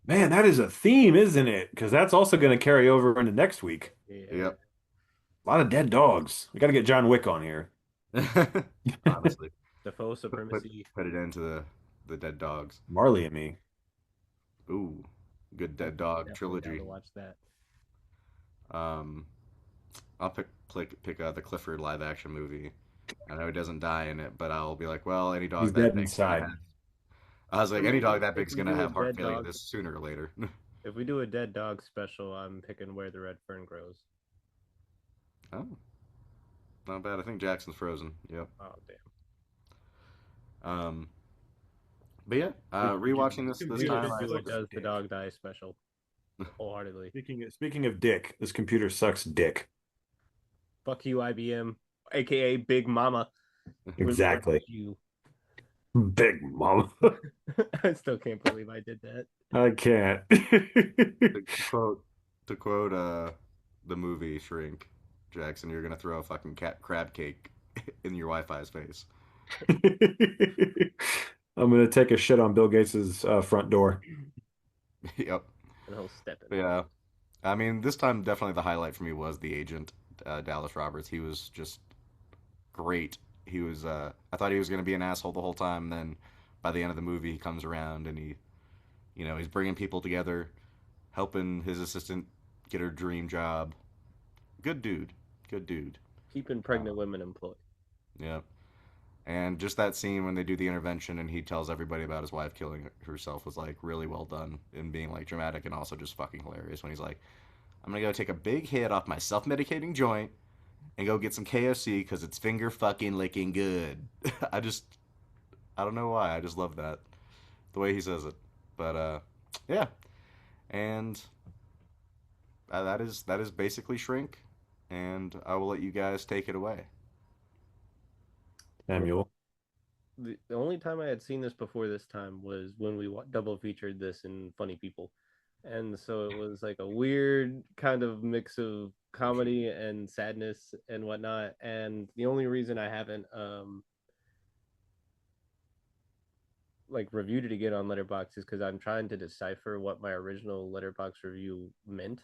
Man, that is a theme, isn't it? Because that's also going to carry over into next week. Yeah. Yep. A lot of dead dogs. We got to get John Wick on here. Honestly, Defoe supremacy. put it into the dead dogs. Marley and Me. Ooh, good dead dog Definitely down trilogy. to watch that. I'll pick the Clifford live action movie. I know he doesn't die in it, but I'll be like, well, any dog He's that dead big's gonna inside. have. I was like, any dog that If big's we gonna do a have heart dead failure dog- this sooner or later. If we do a dead dog special, I'm picking Where the Red Fern Grows. Oh, not bad. I think Jackson's frozen. Yep. Oh damn. But yeah, rewatching this We time. should I do was a Does the Dog Die special. Wholeheartedly. Speaking of dick, this computer sucks dick. Fuck you, IBM, aka Big Mama. We Exactly. love You. Big mama. I still can't believe I did that. I can't. to quote the movie Shrink. Jackson, you're gonna throw a fucking crab cake in your Wi-Fi's face. I'm gonna take a shit on Bill Gates's front door. Yep. And he'll step in. Yeah. I mean, this time definitely the highlight for me was the agent, Dallas Roberts. He was just great. He was. I thought he was gonna be an asshole the whole time. Then by the end of the movie, he comes around and he's bringing people together, helping his assistant get her dream job. Good dude. Good dude. Keeping Uh, pregnant women employed. yeah. And just that scene when they do the intervention and he tells everybody about his wife killing herself was like really well done in being like dramatic and also just fucking hilarious when he's like, I'm gonna go take a big hit off my self-medicating joint and go get some KFC because it's finger fucking licking good. I just, I don't know why. I just love that the way he says it. But yeah, and that is basically Shrink, and I will let you guys take it away. Samuel. The only time I had seen this before this time was when we double featured this in Funny People. And so it was like a weird kind of mix of comedy and sadness and whatnot. And the only reason I haven't like reviewed it again on Letterboxd is because I'm trying to decipher what my original Letterboxd review meant,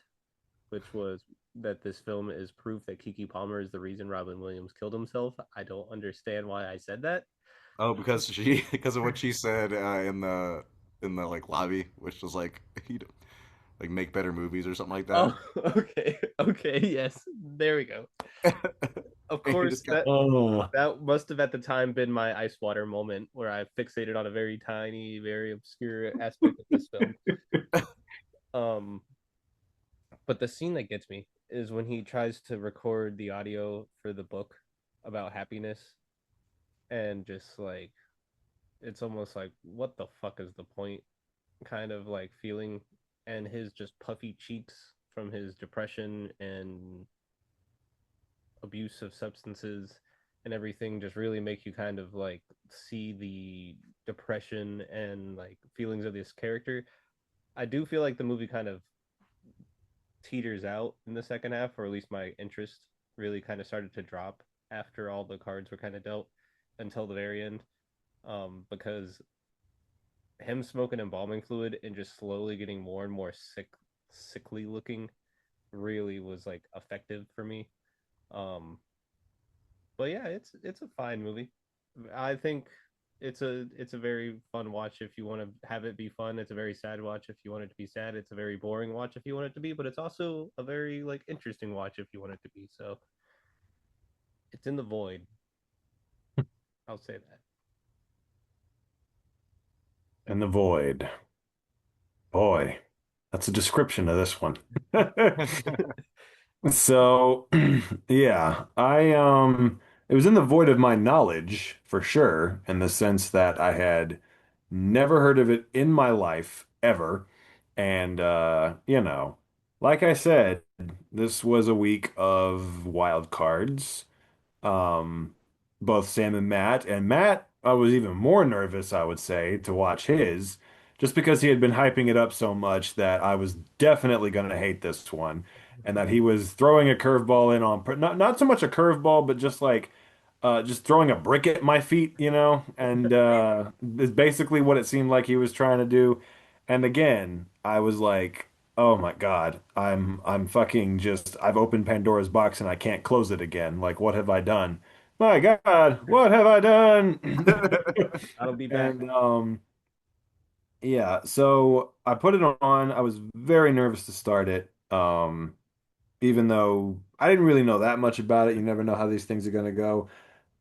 which was that this film is proof that Kiki Palmer is the reason Robin Williams killed himself. I don't understand why I said that. Oh, because of what she said in the like lobby, which was like he'd like make better movies or something like that. Oh, okay. Okay, yes. There we go. Of And he course, just got Oh, that must have at the time been my ice water moment where I fixated on a very tiny, very obscure aspect of this film. Um, but the scene that gets me is when he tries to record the audio for the book about happiness and just like it's almost like what the fuck is the point kind of like feeling and his just puffy cheeks from his depression and abuse of substances and everything just really make you kind of like see the depression and like feelings of this character. I do feel like the movie kind of teeters out in the second half, or at least my interest really kind of started to drop after all the cards were kind of dealt until the very end. Because him smoking embalming fluid and just slowly getting more and more sickly looking really was like effective for me. Um, but yeah, it's a fine movie. I think it's a very fun watch if you want to have it be fun. It's a very sad watch if you want it to be sad. It's a very boring watch if you want it to be, but it's also a very like interesting watch if you want it to be. So it's in the void. I'll say and the void. Boy, that's a description of this one. So, yeah, it was in the void of my knowledge for sure, in the sense that I had never heard of it in my life ever. And like I said, this was a week of wild cards. Um, both Sam and Matt. And Matt, I was even more nervous, I would say, to watch his, just because he had been hyping it up so much that I was definitely going to hate this one, and that he was throwing a curveball in on not so much a curveball, but just throwing a brick at my feet, and is basically what it seemed like he was trying to do. And again, I was like, oh my God, I'm fucking just I've opened Pandora's box and I can't close it again. Like, what have I done? My God, what have I done? that. I'll be back. And yeah, so I put it on. I was very nervous to start it. Even though I didn't really know that much about it. You never know how these things are gonna go.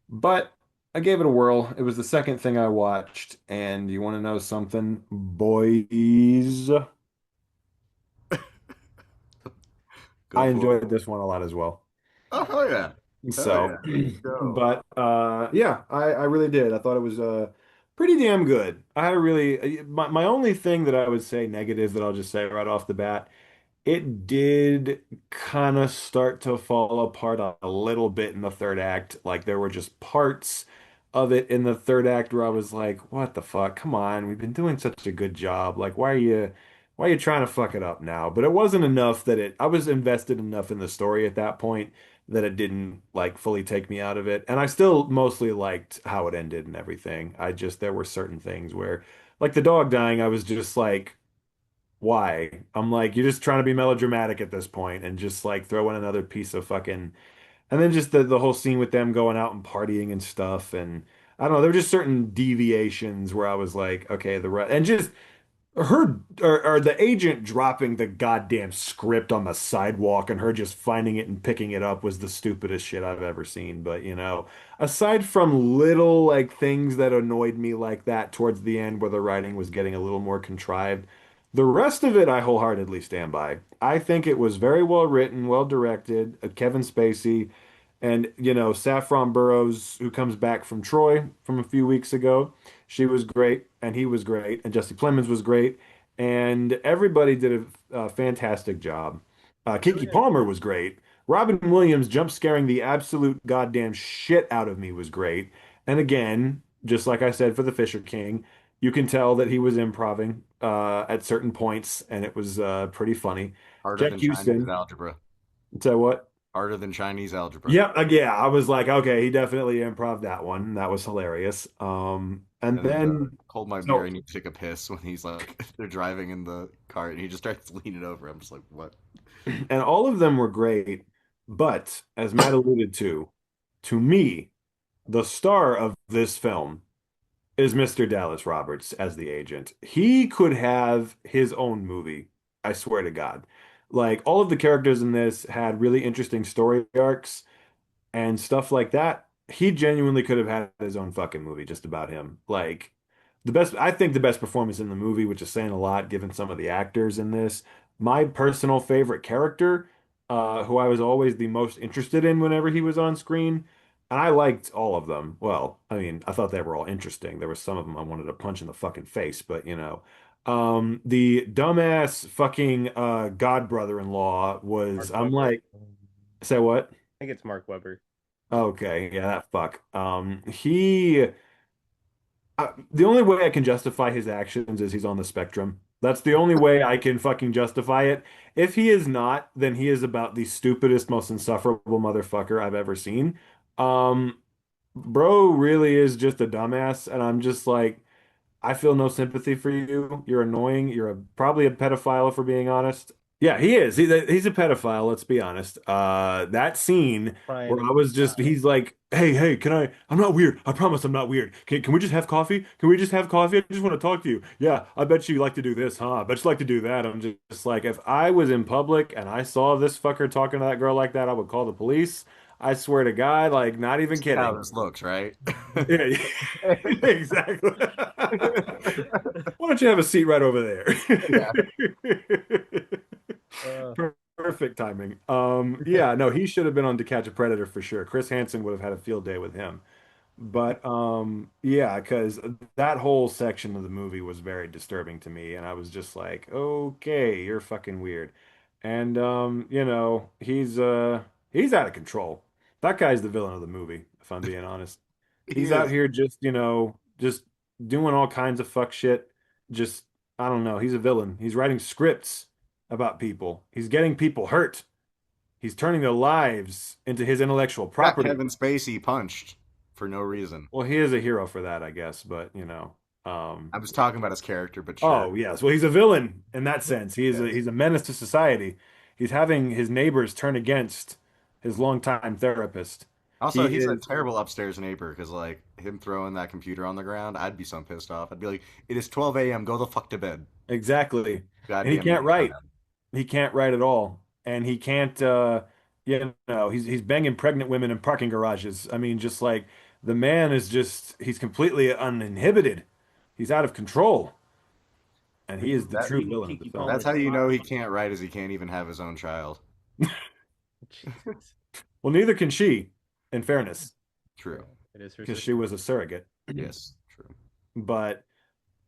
But I gave it a whirl. It was the second thing I watched, and you want to know something, boys? go I for it. enjoyed this one a lot as well. Oh hell yeah, hell So, yeah. Let's go. but yeah, I really did. I thought it was pretty damn good. I had a really my only thing that I would say negative that I'll just say right off the bat, it did kind of start to fall apart a little bit in the third act. Like there were just parts of it in the third act where I was like, what the fuck? Come on, we've been doing such a good job. Like, why are you why are you trying to fuck it up now? But it wasn't enough that I was invested enough in the story at that point that it didn't like fully take me out of it. And I still mostly liked how it ended and everything. There were certain things where, like the dog dying, I was just like, why? I'm like, you're just trying to be melodramatic at this point and just like throw in another piece of fucking, and then just the whole scene with them going out and partying and stuff. And I don't know, there were just certain deviations where I was like, okay, and just her or the agent dropping the goddamn script on the sidewalk and her just finding it and picking it up was the stupidest shit I've ever seen. But aside from little like things that annoyed me like that towards the end where the writing was getting a little more contrived, the rest of it I wholeheartedly stand by. I think it was very well written, well directed. Kevin Spacey and Saffron Burrows, who comes back from Troy from a few weeks ago. She was great, and he was great, and Jesse Plemons was great, and everybody did a fantastic job. Kiki Palmer was great. Robin Williams jump scaring the absolute goddamn shit out of me was great. And again, just like I said for the Fisher King, you can tell that he was improving at certain points, and it was pretty funny. Harder Jack than Chinese Houston, algebra. so what? Harder than Chinese algebra. Yeah, yeah. I was like, okay, he definitely improv that one. That was hilarious. And And then the then hold my beer, I so need to take a piss when he's like they're driving in the car and he just starts leaning over. I'm just like, what? and all of them were great, but as Matt alluded to me, the star of this film is Mr. Dallas Roberts as the agent. He could have his own movie. I swear to God. Like all of the characters in this had really interesting story arcs and stuff like that. He genuinely could have had his own fucking movie just about him. Like I think the best performance in the movie, which is saying a lot given some of the actors in this. My personal favorite character, who I was always the most interested in whenever he was on screen, and I liked all of them. Well, I mean, I thought they were all interesting. There were some of them I wanted to punch in the fucking face, but the dumbass fucking god brother-in-law was. Mark I'm Webber. like, say what? I think it's Mark Webber. Okay, yeah, that fuck. The only way I can justify his actions is he's on the spectrum. That's the only way I can fucking justify it. If he is not, then he is about the stupidest, most insufferable motherfucker I've ever seen. Um, Bro really is just a dumbass, and I'm just like, I feel no sympathy for you. You're annoying. Probably a pedophile, if we're being honest. Yeah, he is. He's a pedophile, let's be honest. That scene where I Brian, was just, he's like, hey, I'm not weird. I promise I'm not weird. Can we just have coffee? Can we just have coffee? I just want to talk to you. Yeah, I bet you like to do this, huh? I bet you like to do that. I'm just like, if I was in public and I saw this fucker talking to that girl like that, I would call the police. I swear to God, like, not even See how kidding. this looks, right? Yeah, exactly. Why don't you have a seat right over Yeah. there? uh, Perfect timing. Yeah, no, he should have been on To Catch a Predator for sure. Chris Hansen would have had a field day with him. But yeah, because that whole section of the movie was very disturbing to me, and I was just like, okay, you're fucking weird. And he's out of control. That guy's the villain of the movie, if I'm being honest. He He's out is. here just doing all kinds of fuck shit. Just I don't know. He's a villain. He's writing scripts about people. He's getting people hurt. He's turning their lives into his intellectual Got property. Kevin Spacey punched for no reason. Well, he is a hero for that, I guess, but I was talking about his character, but sure. oh yes, well he's a villain in that sense. Yes. He's a menace to society. He's having his neighbors turn against his longtime therapist. Also, He he's a is terrible upstairs neighbor because, like, him throwing that computer on the ground, I'd be so pissed off. I'd be like, it is 12 a.m., go the fuck to bed. exactly, and he Goddamn can't meeting on write. him. He can't write at all, and he can't. He's banging pregnant women in parking garages. I mean, just like the man is he's completely uninhibited. He's out of control, and he is the That, true Kiki, villain of the Kiki film. that's Palmer's how you know he fine. can't write, is he can't even have his own child. Jesus. Well, neither can she, in fairness, True. It is her because sister. she was a surrogate. Yes, true. But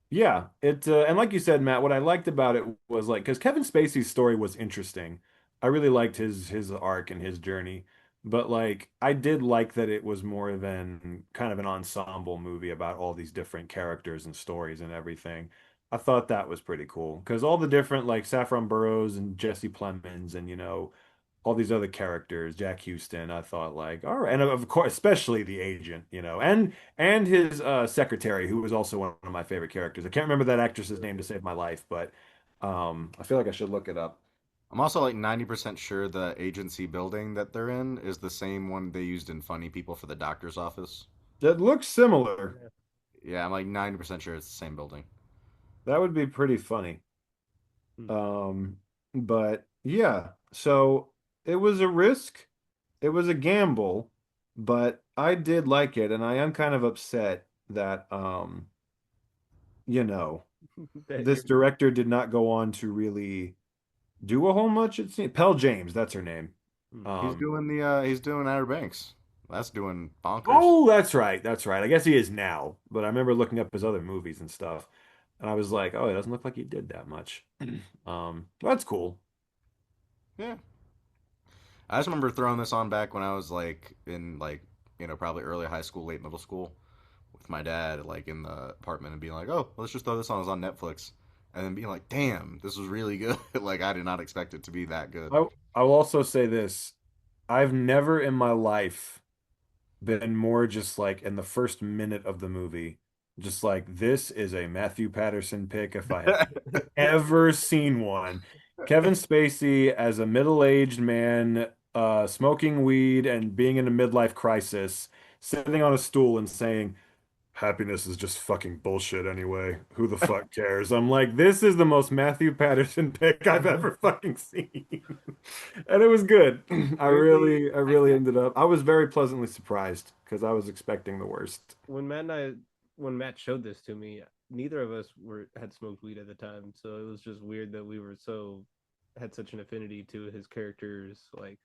yeah, and like you said, Matt, what I liked about it was like because Kevin Spacey's story was interesting. I really liked his arc and his journey, but like I did like that it was more than kind of an ensemble movie about all these different characters and stories and everything. I thought that was pretty cool because all the different like Saffron Burrows and Jesse Plemons and all these other characters, Jack Houston, I thought like, all right, and of course, especially the agent, and his secretary, who was also one of my favorite characters. I can't remember that actress's name to save my life, but I feel like I should look it up. I'm also like 90% sure the agency building that they're in is the same one they used in Funny People for the doctor's office. That looks similar. Yeah. Yeah, I'm like 90% sure it's the same building. That would be pretty funny. Hmm. Um, but yeah, so it was a risk, it was a gamble, but I did like it, and I am kind of upset that you know, That this you're director did not go on to really do a whole much. It seems Pell James, that's her name. hmm. Um, He's doing Outer Banks. That's doing bonkers. oh, that's right, that's right. I guess he is now, but I remember looking up his other movies and stuff, and I was like, oh, it doesn't look like he did that much. That's cool. Yeah. I just remember throwing this on back when I was like in like, probably early high school, late middle school with my dad, like in the apartment and being like, "Oh, let's just throw this on. It's on Netflix." And then being like, "Damn, this was really good." Like I did not expect it to be that good. I will also say this. I've never in my life been more just like in the first minute of the movie, just like this is a Matthew Patterson pick if I have ever seen one. Kevin Spacey as a middle-aged man, smoking weed and being in a midlife crisis, sitting on a stool and saying, happiness is just fucking bullshit anyway. Who the fuck cares? I'm like, this is the most Matthew Patterson pick I've ever fucking seen. And it was good. Weirdly, I really ended up, I was very pleasantly surprised because I was expecting the worst. when when Matt showed this to me, neither of us were had smoked weed at the time, so it was just weird that we were had such an affinity to his character's like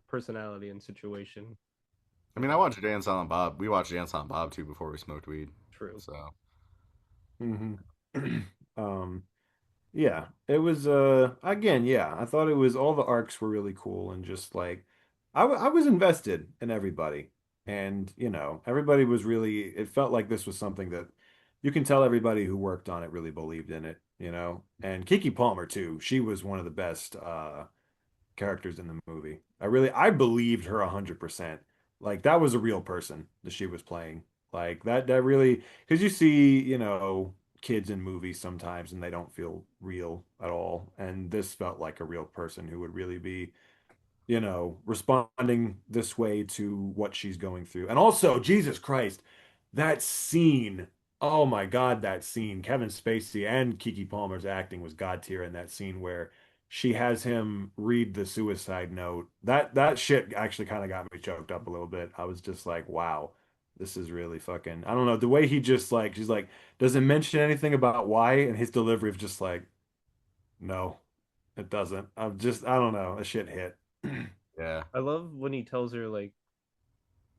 personality and situation. I mean, I watched Jay and Silent Bob. We watched Jay and Silent Bob too before we smoked weed. True. So hmm Um, yeah, it was again, yeah, I thought it was all the arcs were really cool and just like I was invested in everybody. And, everybody was really it felt like this was something that you can tell everybody who worked on it really believed in it. And Kiki Palmer too. She was one of the best characters in the movie. I believed her 100%. Like that was a real person that she was playing. Like that really because you see, kids in movies sometimes and they don't feel real at all. And this felt like a real person who would really be responding this way to what she's going through. And also, Jesus Christ, that scene. Oh my God, that scene. Kevin Spacey and Kiki Palmer's acting was God tier in that scene where she has him read the suicide note. That shit actually kind of got me choked up a little bit. I was just like, wow, this is really fucking. I don't know. The way he just like, she's like, doesn't mention anything about why, and his delivery of just like, no, it doesn't. I don't know. A shit hit. yeah, I love when he tells her like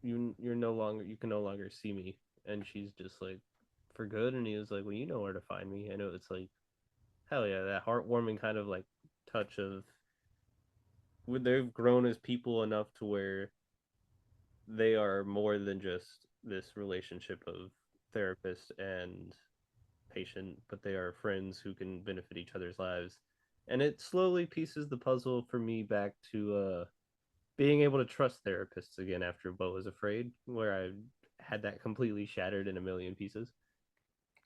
you can no longer see me, and she's just like for good, and he was like, well, you know where to find me. I know it's like hell yeah, that heartwarming kind of like touch of when they've grown as people enough to where they are more than just this relationship of therapist and patient, but they are friends who can benefit each other's lives. And it slowly pieces the puzzle for me back to being able to trust therapists again after Bo was afraid, where I had that completely shattered in a million pieces.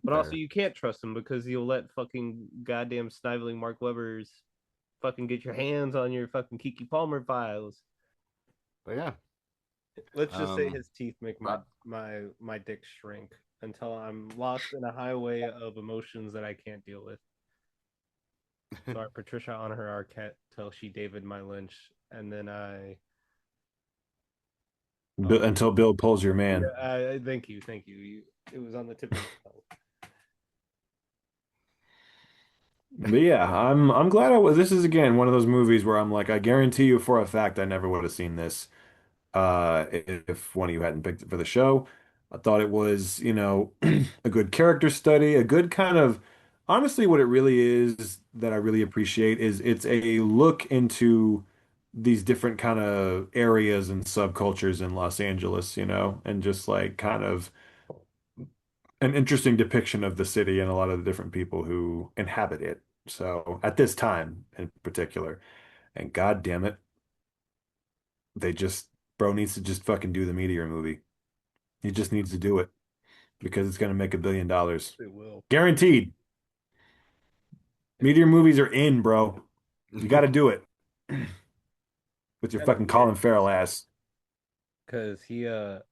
But also, fair. you can't trust them because you'll let fucking goddamn sniveling Mark Weber's fucking get your hands on your fucking Kiki Palmer files. But yeah, Let's just say um, his teeth make Ro- my dick shrink until I'm lost in a highway of emotions that I can't deal with. Sorry, Patricia on her Arquette till she David my Lynch, and then oh Until Bill pulls your man. yeah, thank you. It was on the tip of my tongue. But yeah, I'm glad I was. This is again one of those movies where I'm like, I guarantee you for a fact I never would have seen this if one of you hadn't picked it for the show. I thought it was, a good character study, a good kind of honestly what it really is that I really appreciate is it's a look into these different kind of areas and subcultures in Los Angeles, and just like kind of an interesting depiction of the city and a lot of the different people who inhabit it. So at this time in particular, and god damn it, they just bro needs to just fucking do the Meteor movie. He just needs to do it because it's gonna make $1 billion. It will. Guaranteed. Meteor movies are in, bro. You got to do it with your Kind of fucking weird Colin Farrell ass. because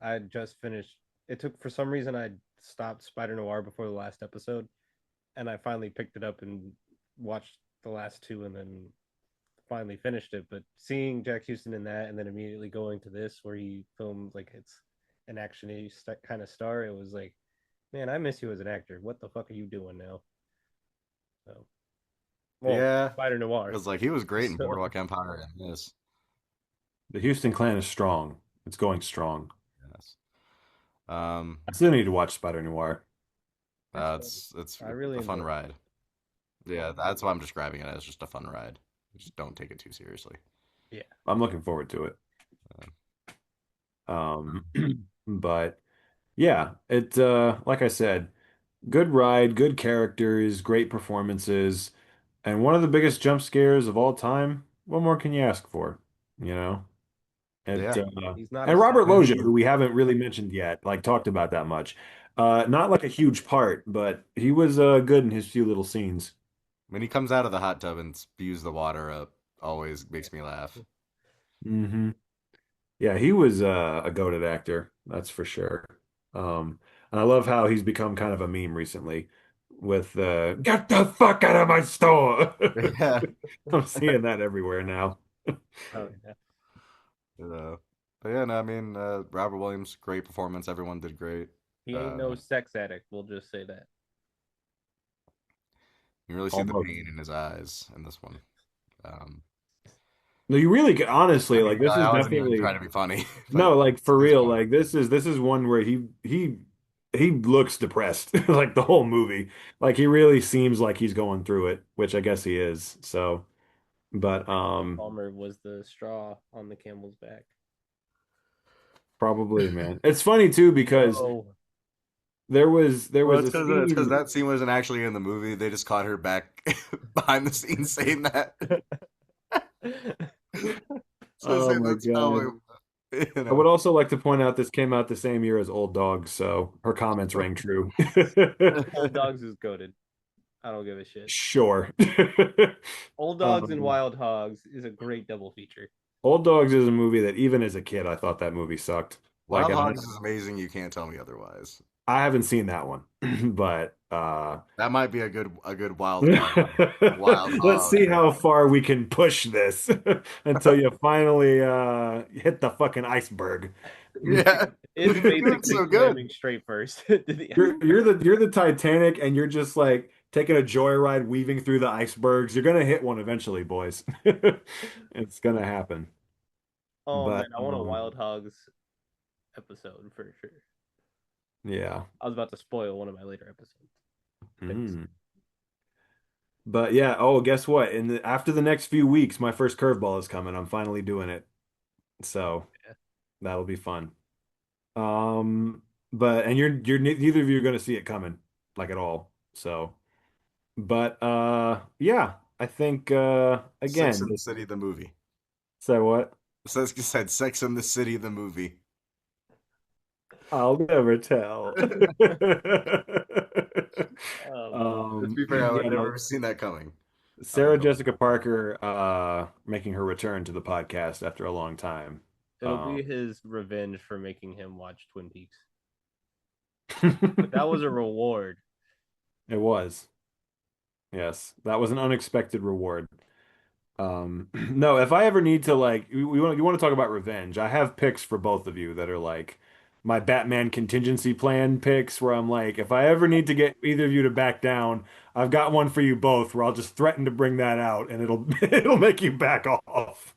I just finished. It took for some reason I stopped Spider Noir before the last episode, and I finally picked it up and watched the last two, and then finally finished it. But seeing Jack Houston in that, and then immediately going to this where he filmed like it's an action kind of star, it was like, man, I miss you as an actor. What the fuck are you doing now? So, well, Yeah, Spider Noir. because like he was great in So, Boardwalk Empire and this. The Houston clan is strong. It's going strong. Yes. Um, I still need to watch Spider Noir. it's I really a fun enjoyed it. ride. Yeah, that's why I'm describing it as just a fun ride. Just don't take it too seriously. Yeah. I'm looking forward to it. But yeah, it like I said, good ride, good characters, great performances, and one of the biggest jump scares of all time. What more can you ask for? You know? It Yeah, He's not a and Robert sucker. Loggia, who we haven't really mentioned yet, like talked about that much. Not like a huge part, but he was good in his few little scenes. when he comes out of the hot tub and spews the water up, always makes me laugh. Hmm. Yeah, he was a goated actor, that's for sure. And I love how he's become kind of a meme recently with "Get the fuck out of my store." Yeah, I'm seeing that everywhere now. Oh, yeah. but yeah, no, I mean, Robert Williams, great performance. Everyone did great. He ain't no Um, sex addict. We'll just say that. you really see the Almost. pain in his eyes in this one. Um, No, you really could I honestly mean, like this is I wasn't even definitely trying to be funny, but no, like at for this real, point, like this is one where he looks depressed like the whole movie. Like he really seems like he's going through it, which I guess he is. So, but Palmer was the straw on the camel's back. probably, man. It's funny too because Oh, there well, was a it's because scene. that scene wasn't actually in the movie. They just caught her back behind the scenes saying that. So Oh my that's probably, God. you I would know. also like to point out this came out the same year as Old Dogs, so her comments rang true. Old Dogs is goaded. I don't give a shit. Sure. Old Dogs and Um, Wild Hogs is a great double feature. Old Dogs is a movie that even as a kid, I thought that movie sucked. Like, Wild and Hogs is amazing. You can't tell me otherwise. I haven't seen that one, but That might be a good wild card. Wild let's Hog. see how far we can push this until you finally hit the fucking iceberg. Yeah, It's it's basically so good. swimming straight first to the You're the Titanic and you're just like taking a joyride weaving through the icebergs. You're gonna hit one eventually, boys. It's gonna happen. Oh But man, I want a Wild Hogs episode for sure. yeah. I was about to spoil one of my later episodes. Mm. But yeah, oh, guess what? After the next few weeks, my first curveball is coming. I'm finally doing it. So Yeah. that'll be fun. Um, but and you're neither of you are gonna see it coming, like at all. So, but yeah, I think Sex in again, the City, the movie. so what? Says you said Sex in the City, the movie. I'll never tell. To be fair, I Yeah, would never no, have seen that coming. I Sarah don't know. Jessica Parker making her return to the podcast after a long time. It'll be his revenge for making him watch Twin Peaks. But that was It a reward. was. Yes, that was an unexpected reward. No, if I ever need to like you want to talk about revenge, I have picks for both of you that are like my Batman contingency plan picks where I'm like, if I ever need to get either of you to back down, I've got one for you both where I'll just threaten to bring that out and it'll it'll make you back off.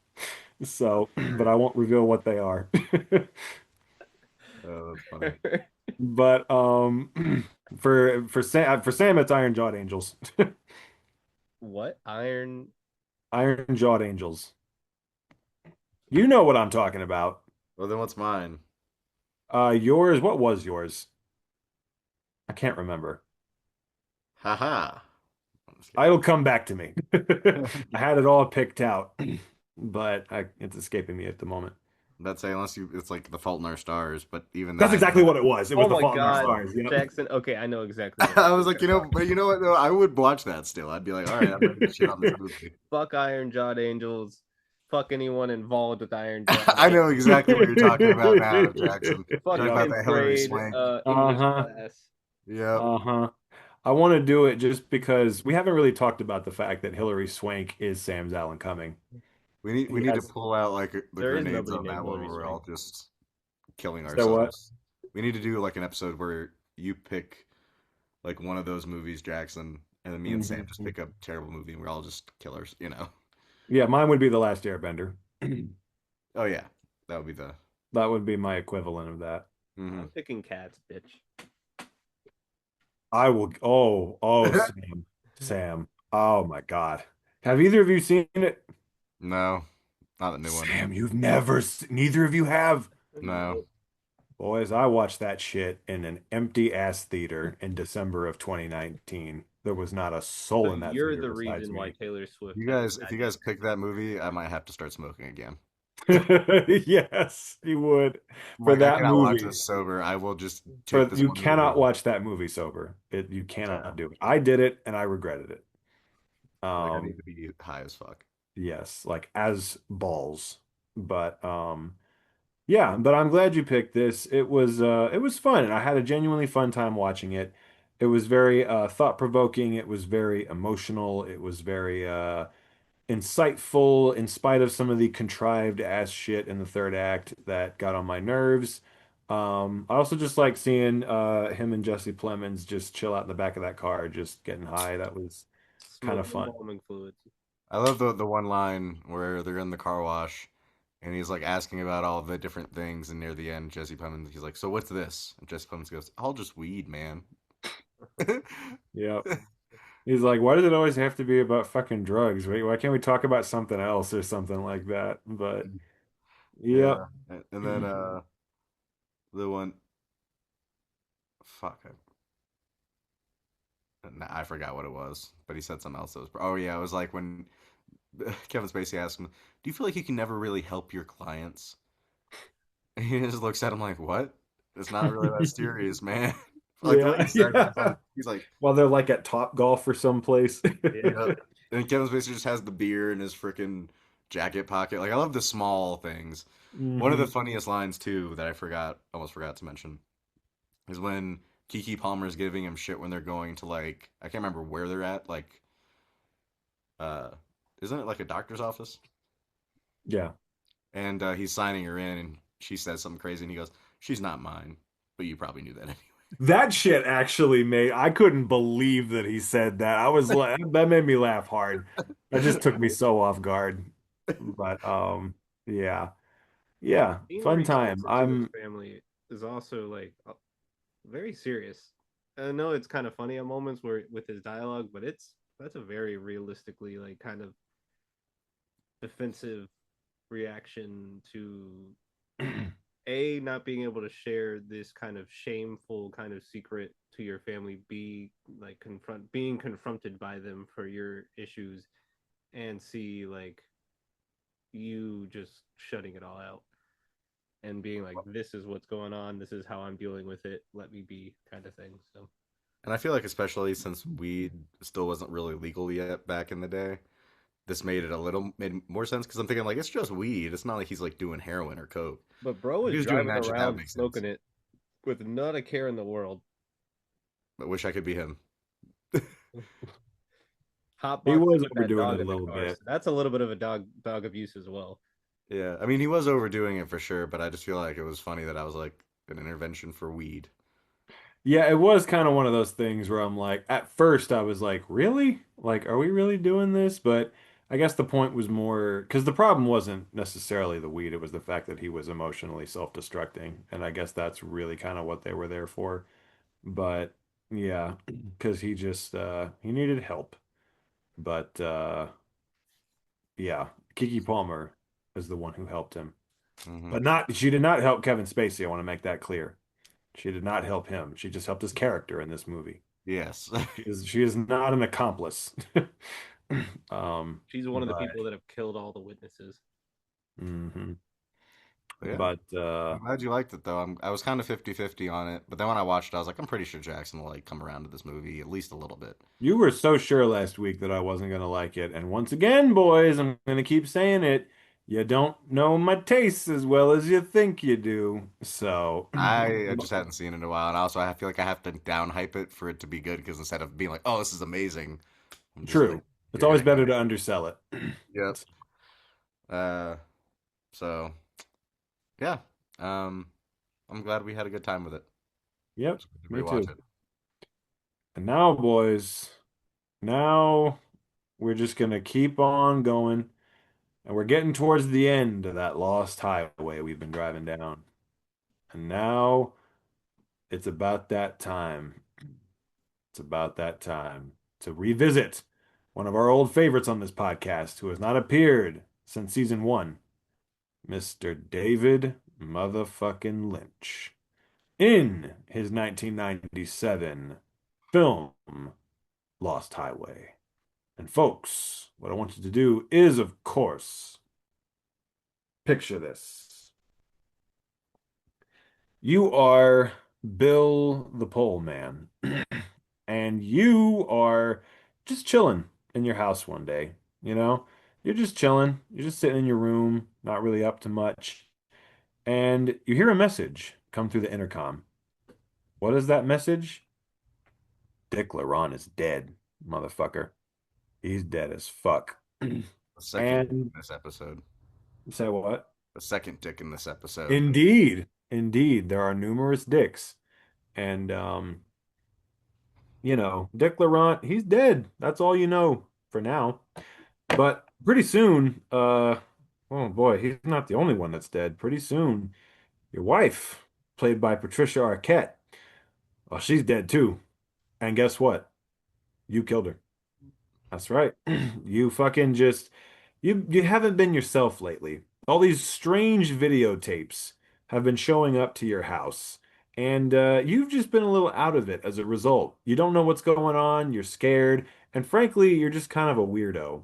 So, but I won't reveal what they are. Oh, that's funny. But for Sam it's Iron Jawed Angels. What? Iron. Iron Jawed Angels. You know what I'm talking about. Well, then what's mine? Yours, what was yours? I can't remember. Haha. It'll come back to me. I had it all picked out, but it's escaping me at the moment. That's say unless you, it's like The Fault in Our Stars, but even That's that, exactly what it was. It was Oh The my Fault in Our God, Stars. Yep. Jackson. Okay, I know exactly what I you're was like, talking but you know what? Though I would watch that still. I'd be like, all right, I'm ready to shit on this movie. Fuck Iron Jawed Angels. Fuck anyone involved with Iron Jawed I know Angels. exactly what you're talking about now, Jackson. Fuck Talking about Yep. that 10th Hillary grade Swank. English Uh-huh. class. Yep. Uh-huh. I want to do it just because we haven't really talked about the fact that Hillary Swank is Sam's Alan Cumming. We He need to has pull out like the There is grenades nobody on named that one Hillary where we're Swank. all just killing so what? ourselves. We need to do like an episode where you pick like one of those movies, Jackson, and then me and Sam just Mhm. pick up a terrible movie and we're all just killers, you know? Yeah, mine would be The Last Airbender. Oh yeah, that would be the. That would be my equivalent of that. Mhm. I'm picking cats, bitch. I will. Oh, Sam. Sam. Oh my God. Have either of you seen it? No, not the new one. Sam, neither of you have. No. Boys, I watched that shit in an empty ass theater in December of 2019. There was not a So soul in that you're theater the besides reason why me. Taylor Swift You has guys, if you goddamn guys pick that movie, I might have to start smoking again. Yes, you would. I'm For like, I that cannot watch movie. this sober. I will just take For this you one movie. cannot watch that movie sober. You cannot do it. I did it and I regretted it. Like I need to be high as fuck. Yes, like as balls. But yeah, but I'm glad you picked this. It was fun and I had a genuinely fun time watching it. It was very thought-provoking, it was very emotional, it was very insightful in spite of some of the contrived ass shit in the third act that got on my nerves. I also just like seeing him and Jesse Plemons just chill out in the back of that car, just getting high. That was kind of smoking fun. embalming fluids. I love the one line where they're in the car wash and he's like asking about all the different things, and near the end, Jesse Plemons, he's like, "So what's this?" And Jesse Plemons goes, "All just weed, man." Yeah. He's like, why does it always have to be about fucking drugs? Why can't we talk about something else or something like that? But Yeah, yep. and then the one, fuck, I forgot what it was, but he said something else that was. Oh yeah, it was like when Kevin Spacey asked him, "Do you feel like you can never really help your clients?" And he just looks at him like, "What? It's not really that serious, man." Like the way he Yeah, said it, yeah. he's like, While they're like at Top Golf or someplace. "Yep." And Kevin Spacey just has the beer in his freaking jacket pocket. Like I love the small things. One of the Hmm. funniest lines too that I almost forgot to mention, is when Kiki Palmer's giving him shit when they're going to like I can't remember where they're at, like uh isn't it like a doctor's office? Yeah. And he's signing her in and she says something crazy and he goes, "She's not mine, but you probably knew that anyway." That shit actually made I couldn't believe that he said that. I was like that made me laugh hard. That just took me so off guard. But yeah. Yeah, Being where fun he talks time. into his family is also like very serious. I know it's kind of funny at moments where with his dialogue, but that's a very realistically like kind of defensive reaction to a not being able to share this kind of shameful kind of secret to your family, b like being confronted by them for your issues, and c like you just shutting it all out and being like, this is what's going on, this is how I'm dealing with it, let me be, kind of thing. So And I feel like especially since weed still wasn't really legal yet back in the day, this made more sense because I'm thinking like it's just weed. It's not like he's like doing heroin or coke. but bro If was he was doing driving that shit, that would around make sense. smoking it with not a care in the world. I wish I could be him. He Hotboxing was with that overdoing dog it a in the little car. bit. So that's a little bit of a dog abuse as well. Yeah, I mean he was overdoing it for sure, but I just feel like it was funny that I was like an intervention for weed. Yeah, it was kind of one of those things where I'm like, at first I was like, really? Like, are we really doing this? But I guess the point was more because the problem wasn't necessarily the weed, it was the fact that he was emotionally self-destructing. And I guess that's really kind of what they were there for. But yeah, because he just he needed help. But yeah, Kiki Palmer is the one who helped him. Hmm. But not she did not help Kevin Spacey. I want to make that clear. She did not help him. She just helped his character in this movie. Yes. She is not an accomplice. She's one of the But people that have killed all the witnesses. mhm. But yeah. But I'm glad you liked it though. I was kind of 50-50 on it, but then when I watched it, I was like, I'm pretty sure Jackson will like come around to this movie at least a little bit. you were so sure last week that I wasn't gonna like it, and once again, boys, I'm gonna keep saying it. You don't know my tastes as well as you think you do. So, I just hadn't seen it in a while, and also I feel like I have to down hype it for it to be good because instead of being like, "Oh, this is amazing," I'm just like, true. It's "You're always gonna hate better to it." undersell it. Yep. Uh, so yeah, um, I'm glad we had a good time with it. Yep, So we me could rewatch too. it. And now, boys, now we're just gonna keep on going, and we're getting towards the end of that lost highway we've been driving down. And now it's about that time. It's about that time to revisit one of our old favorites on this podcast who has not appeared since season one, Mr. David motherfucking Lynch, in his 1997 film Lost Highway. And folks, what I want you to do is, of course, picture this. You are Bill the Pole Man, and you are just chilling in your house one day, you know? You're just chilling. You're just sitting in your room, not really up to much. And you hear a message come through the intercom. What is that message? Dick LaRon is dead, motherfucker. He's dead as fuck. The second dick And in this episode. say what? The second dick in this episode. Indeed. Indeed. There are numerous dicks. And Dick Laurent, he's dead. That's all you know for now. But pretty soon, oh boy, he's not the only one that's dead. Pretty soon, your wife, played by Patricia Arquette, well, she's dead too. And guess what? You killed her. That's right. You fucking just you haven't been yourself lately. All these strange videotapes have been showing up to your house, and you've just been a little out of it as a result. You don't know what's going on, you're scared, and frankly, you're just kind of a weirdo.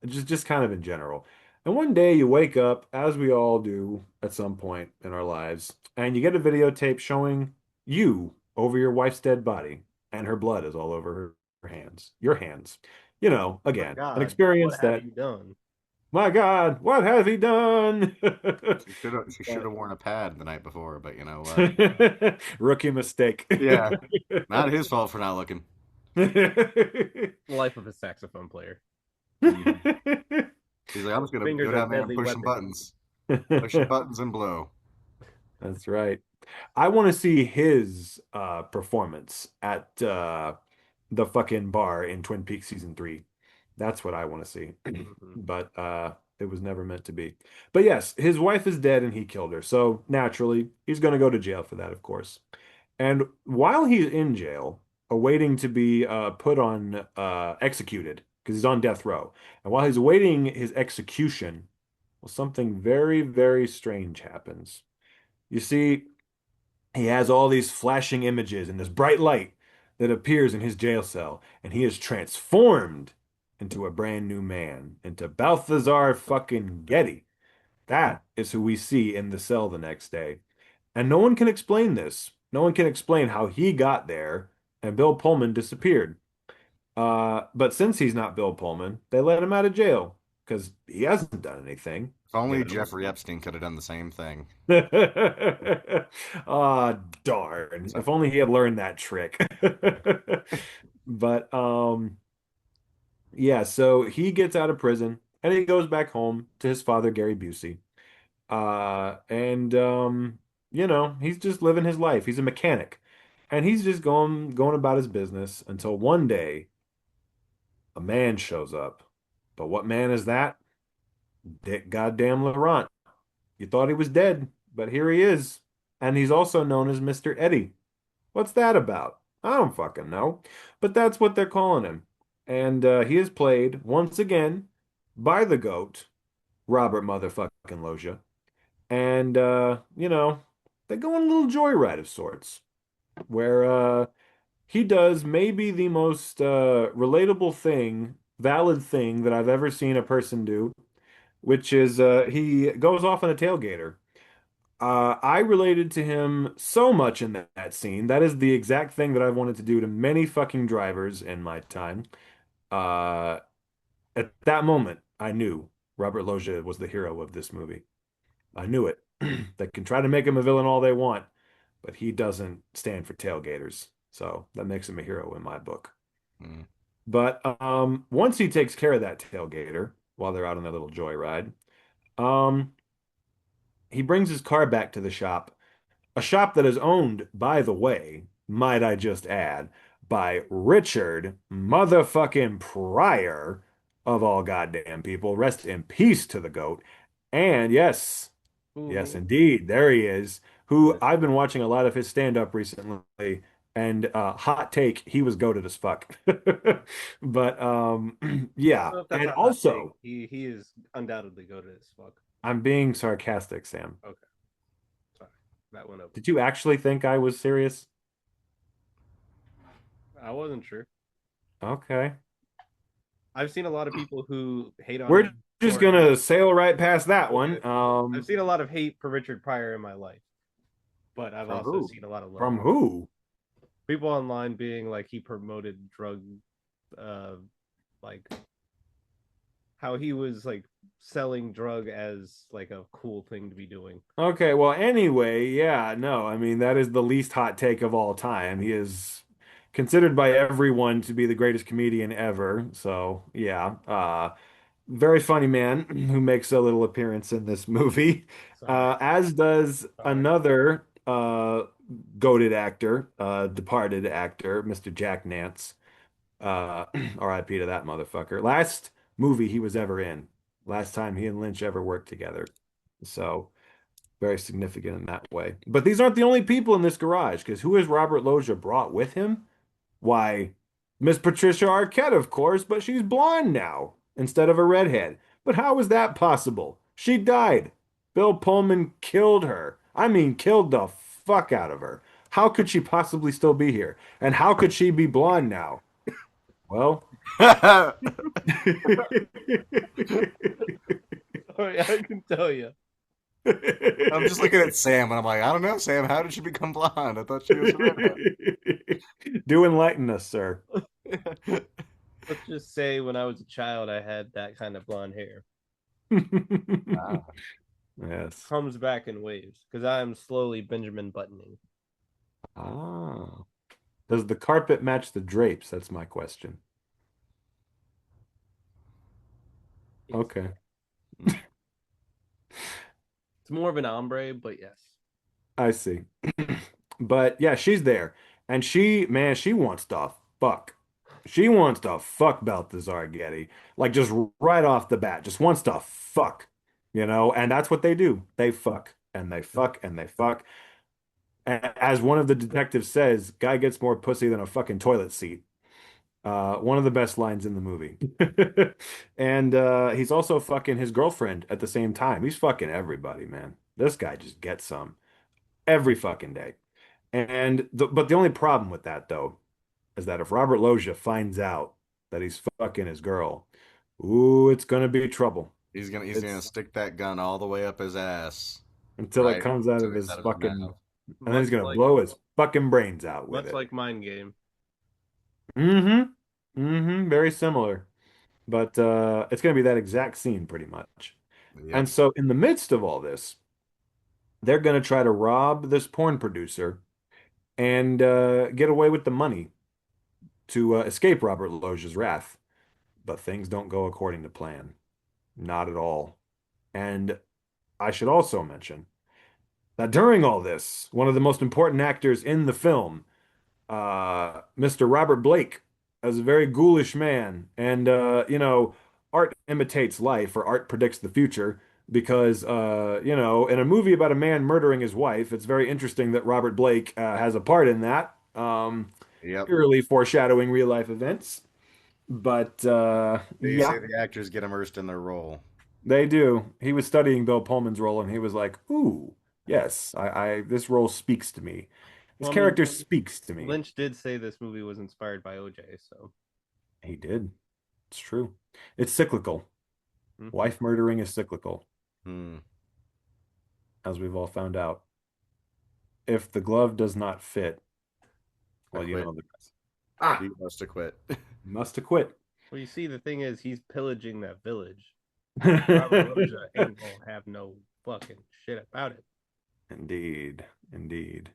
Just kind of in general. And one day you wake up, as we all do at some point in our lives, and you get a videotape showing you over your wife's dead body, and her blood is all over her hands, your hands. My Again, an God, experience what have that, you done? my God, what has he done? She should have worn a pad the night before, but you know what? Rookie mistake. Yeah, not his fault for not looking. Life of a saxophone player. Mhm. He's like, I'm just gonna Fingers go are down there and deadly push some weapons. buttons, and blow. That's right. I want to see his performance at the fucking bar in Twin Peaks season three. That's what I want to see. Mhm. But it was never meant to be. But yes, his wife is dead and he killed her. So naturally, he's going to go to jail for that, of course. And while he's in jail, awaiting to be put on executed, because he's on death row, and while he's awaiting his execution, well, something very, very strange happens. You see, he has all these flashing images and this bright light that appears in his jail cell, and he is transformed into a brand new man, into Balthazar fucking Getty. That is who we see in the cell the next day. And no one can explain this. No one can explain how he got there and Bill Pullman disappeared. But since he's not Bill Pullman, they let him out of jail because he hasn't done anything, If only you know? Jeffrey Epstein could have done the same thing. Ah, darn. So, If only he had learned that trick. But yeah, so he gets out of prison and he goes back home to his father, Gary Busey. And he's just living his life. He's a mechanic. And he's just going about his business until one day a man shows up. But what man is that? Dick goddamn Laurent. You thought he was dead, but here he is. And he's also known as Mr. Eddie. What's that about? I don't fucking know. But that's what they're calling him. And he is played once again by the GOAT, Robert motherfucking Loggia. And they go on a little joyride of sorts, where he does maybe the most relatable thing, valid thing that I've ever seen a person do, which is he goes off on a tailgater. I related to him so much in that scene. That is the exact thing that I've wanted to do to many fucking drivers in my time. Uh, at that moment, I knew Robert Loggia was the hero of this movie. I knew it. They can try to make him a villain all they want, but he doesn't stand for tailgaters. So that makes him a hero in my book. Mm. But once he takes care of that tailgater while they're out on their little joyride, um, he brings his car back to the shop, a shop that is owned, by the way, might I just add, by Richard motherfucking Pryor of all goddamn people. Rest in peace to the goat. And yes, yes, Ooh. indeed, there he is, who Yes. I've been watching a lot of his stand-up recently, and hot take, he was goated as fuck. But I don't yeah, know if that's and a hot take. also He is undoubtedly goated as fuck. I'm being sarcastic, Sam. Okay, sorry, that went over. Did you actually think I was serious? I wasn't sure. Okay. I've seen a lot of people who hate on We're him just for gonna sail right past that okay. one. I've seen a lot of hate for Richard Pryor in my life, but I've From also who? seen a lot of love. From who? People online being like he promoted drug, uh, like how he was like selling drug as like a cool thing to be doing. Okay, well, anyway, yeah, no, I mean, that is the least hot take of all time. He is considered by everyone to be the greatest comedian ever. So, yeah, very funny man who makes a little appearance in this movie, Sorry, as does sorry. another goated actor, departed actor, Mr. Jack Nance. RIP to that motherfucker. Last movie he was ever in. Last time he and Lynch ever worked together. So very significant in that way. But these aren't the only people in this garage, because who has Robert Loggia brought with him? Why, Miss Patricia Arquette, of course, but she's blonde now instead of a redhead. But how is that possible? She died. Bill Pullman killed her. I mean, killed the fuck out of her. How could she possibly still be here? And how could she be blonde now? Well, Sorry, I can tell you. I'm just looking at Sam and I'm like, I don't know, Sam. How did she become blonde? I thought she was a redhead. Do enlighten us, sir. Let's just say when I was a child, I had that kind of blonde hair. Yes. Comes back in waves because I'm slowly Benjamin buttoning. Ah. Does the carpet match the drapes? That's my question. Yes. Okay. It's more of an ombre, but yes. I see. But yeah, she's there. And she, man, she wants to fuck. She wants to fuck Balthazar Getty. Like just right off the bat. Just wants to fuck. And that's what they do. They fuck and they fuck and they fuck. As one of the detectives says, guy gets more pussy than a fucking toilet seat. One of the best lines in the movie. And he's also fucking his girlfriend at the same time. He's fucking everybody, man. This guy just gets some every fucking day. But the only problem with that though is that if Robert Loggia finds out that he's fucking his girl, ooh, it's gonna be trouble. He's gonna It's stick that gun all the way up his ass, until it right comes out to of his his out of his fucking, mouth. and then Much he's gonna like blow his fucking brains out with much it. like Mind Game. Mm-hmm. Mm-hmm. Very similar. But it's going to be that exact scene pretty much. And Yep. so in the midst of all this, they're going to try to rob this porn producer and get away with the money to escape Robert Loggia's wrath. But things don't go according to plan. Not at all. And I should also mention that during all this, one of the most important actors in the film, Mr. Robert Blake, as a very ghoulish man. And, art imitates life or art predicts the future because, in a movie about a man murdering his wife, it's very interesting that Robert Blake has a part in that, Yep. eerily foreshadowing real life events. But, They yeah, say the actors get immersed in their role. they do. He was studying Bill Pullman's role and he was like, ooh, Yes, I this role speaks to me. This Well, I mean, character speaks to me. Lynch did say this movie was inspired by OJ, so. He did. It's true. It's cyclical. Mhm. Wife murdering is cyclical, Hmm. as we've all found out. If the glove does not fit, I well, you quit. know the rest. Ah, You must have quit. must have quit. Well, you see, the thing is, he's pillaging that village. Robert Loggia ain't gonna have no fucking shit about it. Indeed, indeed.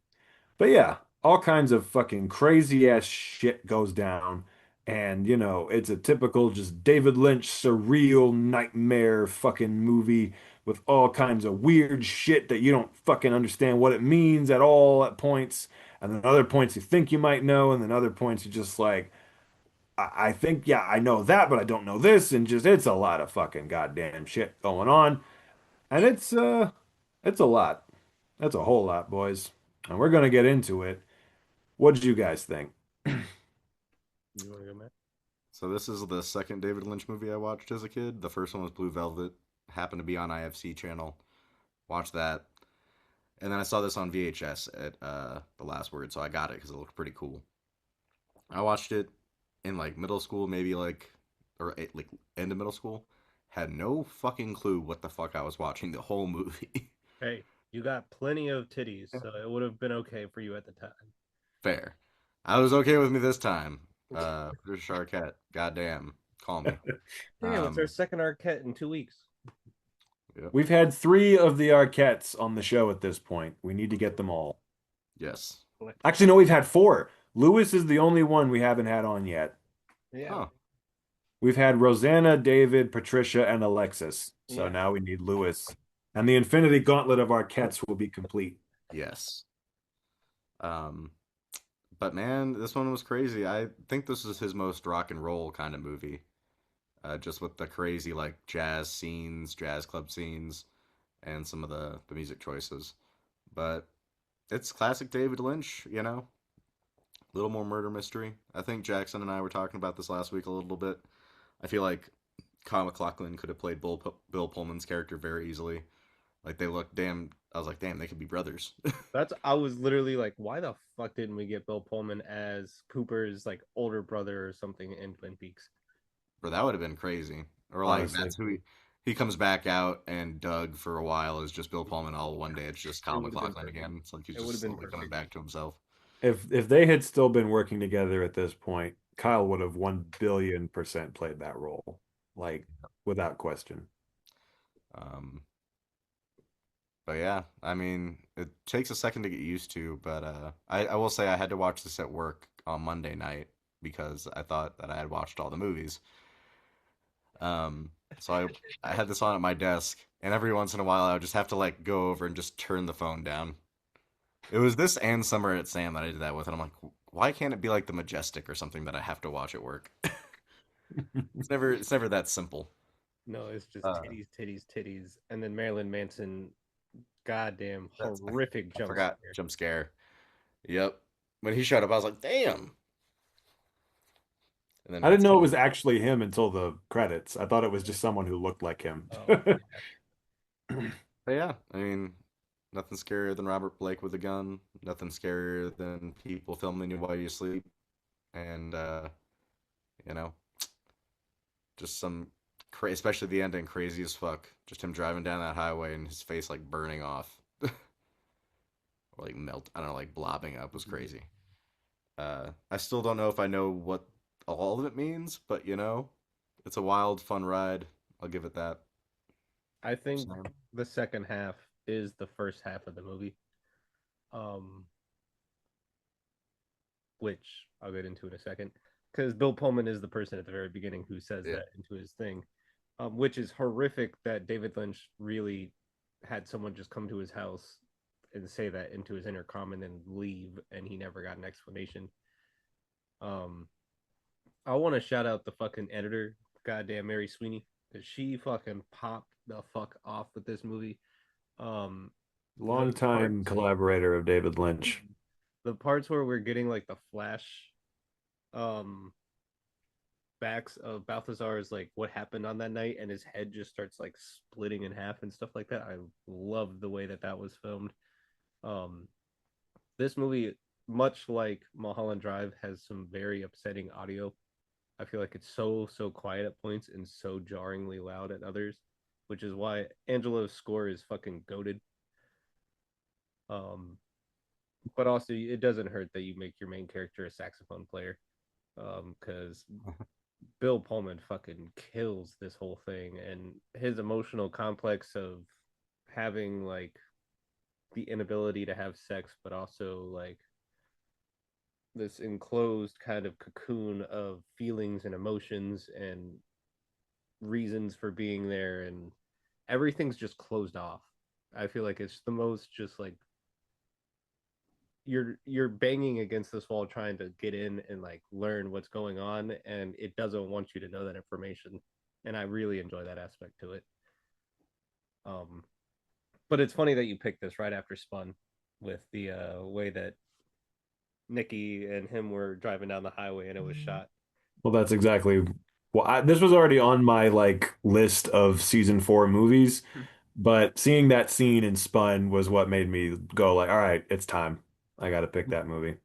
But yeah, all kinds of fucking crazy ass shit goes down. And, it's a typical just David Lynch surreal nightmare fucking movie with all kinds of weird shit that you don't fucking understand what it means at all at points. And then other points you think you might know, and then other points you're just like, I think, yeah, I know that, but I don't know this. And just, it's a lot of fucking goddamn shit going on. And it's a lot. That's a whole lot, boys. And we're gonna get into it. What did you guys think? You want to go, Matt? So this is the second David Lynch movie I watched as a kid. The first one was Blue Velvet. Happened to be on IFC channel. Watched that. And then I saw this on VHS at The Last Word, so I got it because it looked pretty cool. I watched it in like middle school, maybe like end of middle school. Had no fucking clue what the fuck I was watching the whole movie. Hey, you got plenty of titties, so it would have been okay for you at the time. Fair. I was okay with me this time. British Arquette, goddamn, call me. Damn, it's our second Arquette in 2 weeks. Yep. We've had three of the Arquettes on the show at this point. We need to get them all. Yes. Actually, no, we've had four. Lewis is the only one we haven't had on yet. Yeah. Huh. We've had Rosanna, David, Patricia, and Alexis. So Yeah. now we need Lewis. And the Infinity Gauntlet of Arquettes will be complete. Yes. But man, this one was crazy. I think this is his most rock and roll kind of movie. Just with the crazy like jazz scenes, jazz club scenes, and some of the music choices. But it's classic David Lynch, you know. A little more murder mystery. I think Jackson and I were talking about this last week a little bit. I feel like Kyle MacLachlan could have played Bill Pullman's character very easily. Like they look damn. I was like, damn, they could be brothers. I was literally like, why the fuck didn't we get Bill Pullman as Cooper's like older brother or something in Twin Peaks? Bro, that would have been crazy. Or like Honestly. that's who he comes back out and Doug for a while is just Bill Pullman. All one day it's just Kyle It would've been MacLachlan perfect. again. It's like he's It just would've been slowly coming perfect. back to himself. If they had still been working together at this point, Kyle would have 1 billion% played that role. Like, without question. Um, but yeah, I mean, it takes a second to get used to. But I will say I had to watch this at work on Monday night because I thought that I had watched all the movies. So I had this on at my desk, and every once in a while I would just have to like go over and just turn the phone down. It was this and Summer at Sam that I did that with, and I'm like, why can't it be like the Majestic or something that I have to watch at work? It's never that simple. No, it's just Uh, titties, titties, titties, and then Marilyn Manson, goddamn That's- horrific I jump forgot scare. jump scare. Yep. When he showed up, I was like, damn. And then I didn't know it was Sam- actually him until the credits. I thought it was just someone who looked like him. Oh, But yeah, I mean, nothing scarier than Robert Blake with a gun. Nothing scarier than people filming you while you sleep. And you know, just especially the ending, crazy as fuck. Just him driving down that highway and his face like burning off, or like melt. I don't know, like blobbing up was crazy. I still don't know if I know what all of it means, but it's a wild, fun ride. I'll give it that. I think Sam? the second half is the first half of the movie, which I'll get into in a second. Because Bill Pullman is the person at the very beginning who says Yeah. that into his thing, which is horrific that David Lynch really had someone just come to his house and say that into his intercom and then leave, and he never got an explanation. I want to shout out the fucking editor, goddamn Mary Sweeney, because she fucking popped the fuck off with this movie. Longtime collaborator of David Lynch. The parts where we're getting like the flash flashbacks of Balthazar's like what happened on that night, and his head just starts like splitting in half and stuff like that. I love the way that that was filmed. Um, this movie, much like Mulholland Drive, has some very upsetting audio. I feel like it's so quiet at points and so jarringly loud at others, which is why Angelo's score is fucking goated. Um, but also it doesn't hurt that you make your main character a saxophone player, because Bill Pullman fucking kills this whole thing, and his emotional complex of having like the inability to have sex, but also like this enclosed kind of cocoon of feelings and emotions and reasons for being there, and everything's just closed off. I feel like it's the most just like you're banging against this wall trying to get in and like learn what's going on, and it doesn't want you to know that information, and I really enjoy that aspect to it. um but it's funny that you picked this right after Spun, with the way that Nikki and him were driving down the highway and it was shot. Well, that's exactly well, this was already on my like list of season four movies, but seeing that scene in Spun was what made me go like, all right, it's time. I got to pick that movie.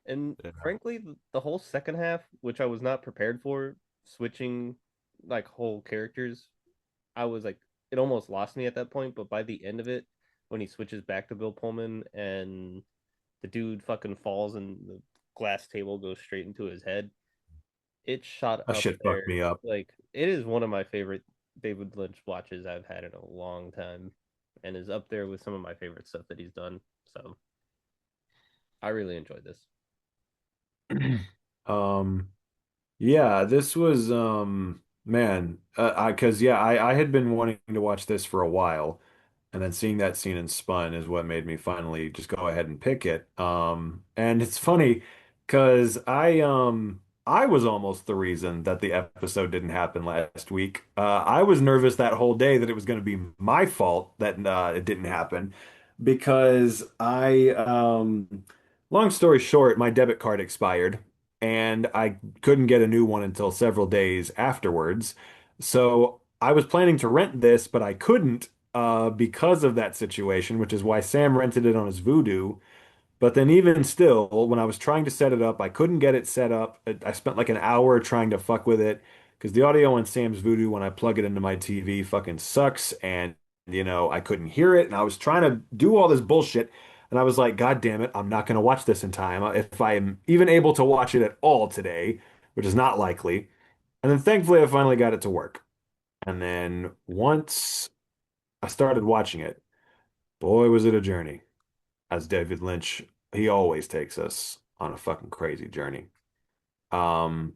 And Yeah. frankly, the whole second half, which I was not prepared for, switching like whole characters, I was like, it almost lost me at that point. But by the end of it, when he switches back to Bill Pullman and the dude fucking falls and the glass table goes straight into his head, it shot That up shit there. fucked me up. Like, it is one of my favorite David Lynch watches I've had in a long time, and is up there with some of my favorite stuff that he's done. So I really enjoyed this. Um, yeah, this was man, I because yeah, I had been wanting to watch this for a while, and then seeing that scene in Spun is what made me finally just go ahead and pick it. And it's funny because I was almost the reason that the episode didn't happen last week. I was nervous that whole day that it was going to be my fault that it didn't happen because long story short, my debit card expired and I couldn't get a new one until several days afterwards. So I was planning to rent this, but I couldn't because of that situation, which is why Sam rented it on his Vudu. But then even still, when I was trying to set it up, I couldn't get it set up. I spent like an hour trying to fuck with it because the audio on Sam's Vudu when I plug it into my TV fucking sucks, and I couldn't hear it, and I was trying to do all this bullshit, and I was like, God damn it, I'm not going to watch this in time if I am even able to watch it at all today, which is not likely. And then thankfully, I finally got it to work. And then once I started watching it, boy, was it a journey. As David Lynch, he always takes us on a fucking crazy journey. Um,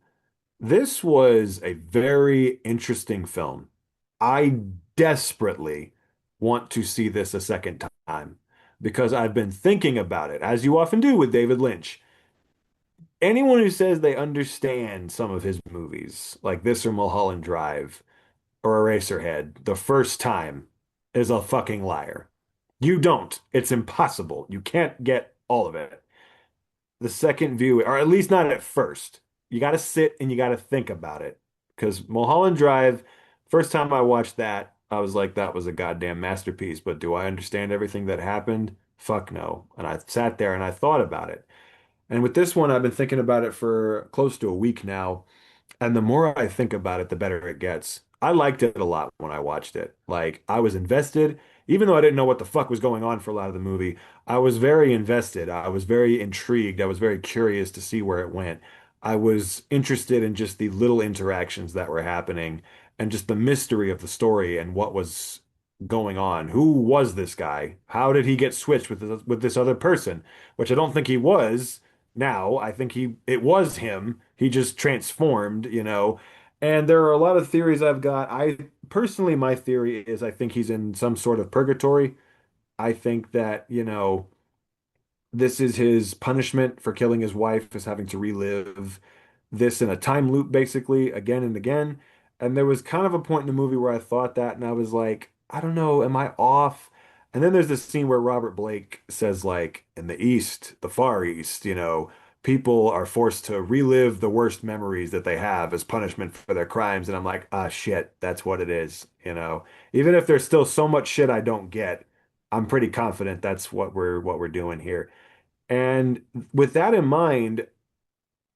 this was a very interesting film. I desperately want to see this a second time because I've been thinking about it, as you often do with David Lynch. Anyone who says they understand some of his movies, like this or Mulholland Drive or Eraserhead, the first time is a fucking liar. You don't. It's impossible. You can't get all of it. The second view, or at least not at first. You got to sit and you got to think about it. Because Mulholland Drive, first time I watched that, I was like, that was a goddamn masterpiece. But do I understand everything that happened? Fuck no. And I sat there and I thought about it. And with this one, I've been thinking about it for close to a week now. And the more I think about it, the better it gets. I liked it a lot when I watched it. Like, I was invested, even though I didn't know what the fuck was going on for a lot of the movie. I was very invested. I was very intrigued. I was very curious to see where it went. I was interested in just the little interactions that were happening and just the mystery of the story and what was going on. Who was this guy? How did he get switched with this other person? Which I don't think he was now. I think it was him. He just transformed. And there are a lot of theories I've got. I personally, my theory is I think he's in some sort of purgatory. I think that this is his punishment for killing his wife, is having to relive this in a time loop, basically, again and again. And there was kind of a point in the movie where I thought that, and I was like, I don't know, am I off? And then there's this scene where Robert Blake says, like, in the East, the Far East, people are forced to relive the worst memories that they have as punishment for their crimes. And I'm like, ah, shit, that's what it is. Even if there's still so much shit I don't get, I'm pretty confident that's what we're doing here. And with that in mind,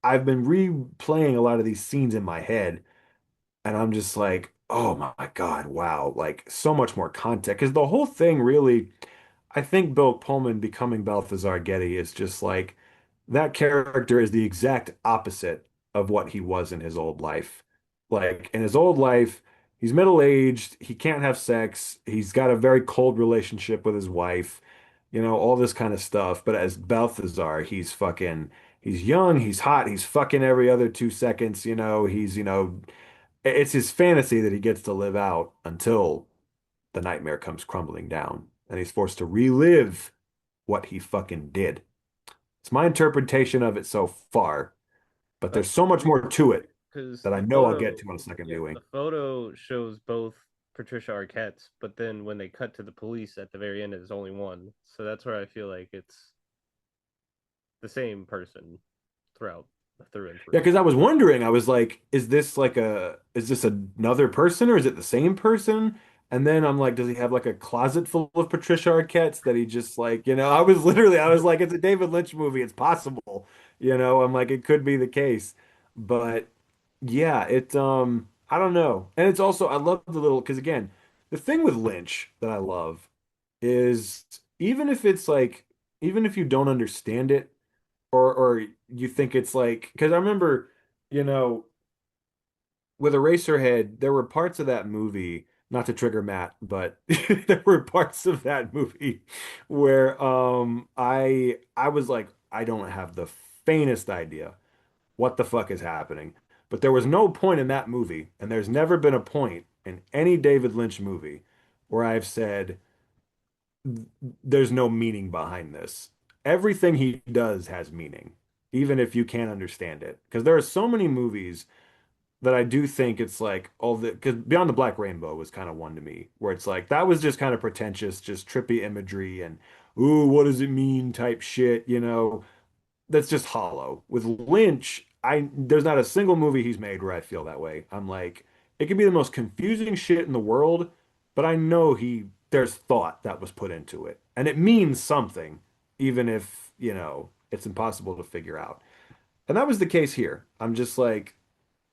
I've been replaying a lot of these scenes in my head, and I'm just like, oh my God, wow, like so much more context. Because the whole thing really, I think Bill Pullman becoming Balthazar Getty is just like that character is the exact opposite of what he was in his old life. Like in his old life, he's middle-aged, he can't have sex, he's got a very cold relationship with his wife, all this kind of stuff. But as Balthazar, he's young, he's hot, he's fucking every other 2 seconds, it's his fantasy that he gets to live out until the nightmare comes crumbling down and he's forced to relive what he fucking did. It's my interpretation of it so far, but there's That's so much more weird to it because that I the know I'll get photo, to on a second yeah, viewing. the photo shows both Patricia Arquette's, but then when they cut to the police at the very end, there's only one. So that's where I feel like it's the same person throughout through and Yeah, through. because I was wondering, I was like, is this another person or is it the same person? And then I'm like, does he have like a closet full of Patricia Arquettes that he just like, I was like, it's a David Lynch movie. It's possible, I'm like, it could be the case. But yeah, I don't know. And it's also, I love because again, the thing with Lynch that I love is even if it's like, even if you don't understand it, or you think it's like because I remember, you know, with Eraserhead, there were parts of that movie, not to trigger Matt, but there were parts of that movie where I was like, I don't have the faintest idea what the fuck is happening. But there was no point in that movie, and there's never been a point in any David Lynch movie where I've said there's no meaning behind this. Everything he does has meaning, even if you can't understand it. Because there are so many movies that I do think it's like all the because Beyond the Black Rainbow was kind of one to me, where it's like that was just kind of pretentious, just trippy imagery and ooh, what does it mean type shit. That's just hollow. With Lynch, there's not a single movie he's made where I feel that way. I'm like, it could be the most confusing shit in the world, but I know there's thought that was put into it. And it means something, even if, it's impossible to figure out. And that was the case here. I'm just like,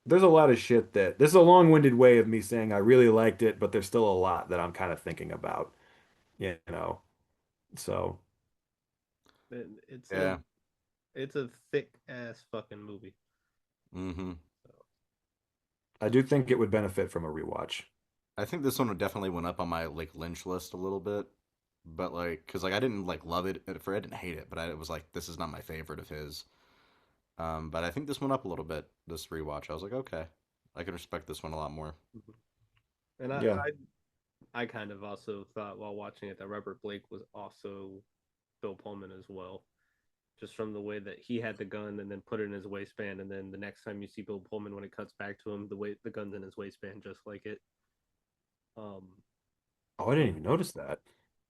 there's a lot of shit that this is a long-winded way of me saying I really liked it, but there's still a lot that I'm kind of thinking about, you know. So And Yeah. it's a thick ass fucking movie. Mm-hmm. I do think it would benefit from a rewatch. I think this one would definitely went up on my like Lynch list a little bit, but like, cause like I didn't like love it for I didn't hate it, but it was like this is not my favorite of his. But I think this went up a little bit this rewatch. I was like, okay, I can respect this one a lot more. And Yeah. I kind of also thought while watching it that Robert Blake was also Bill Pullman as well. Just from the way that he had the gun and then put it in his waistband, and then the next time you see Bill Pullman when it cuts back to him, the gun's in his waistband just like it. Um, Oh, I didn't even notice that.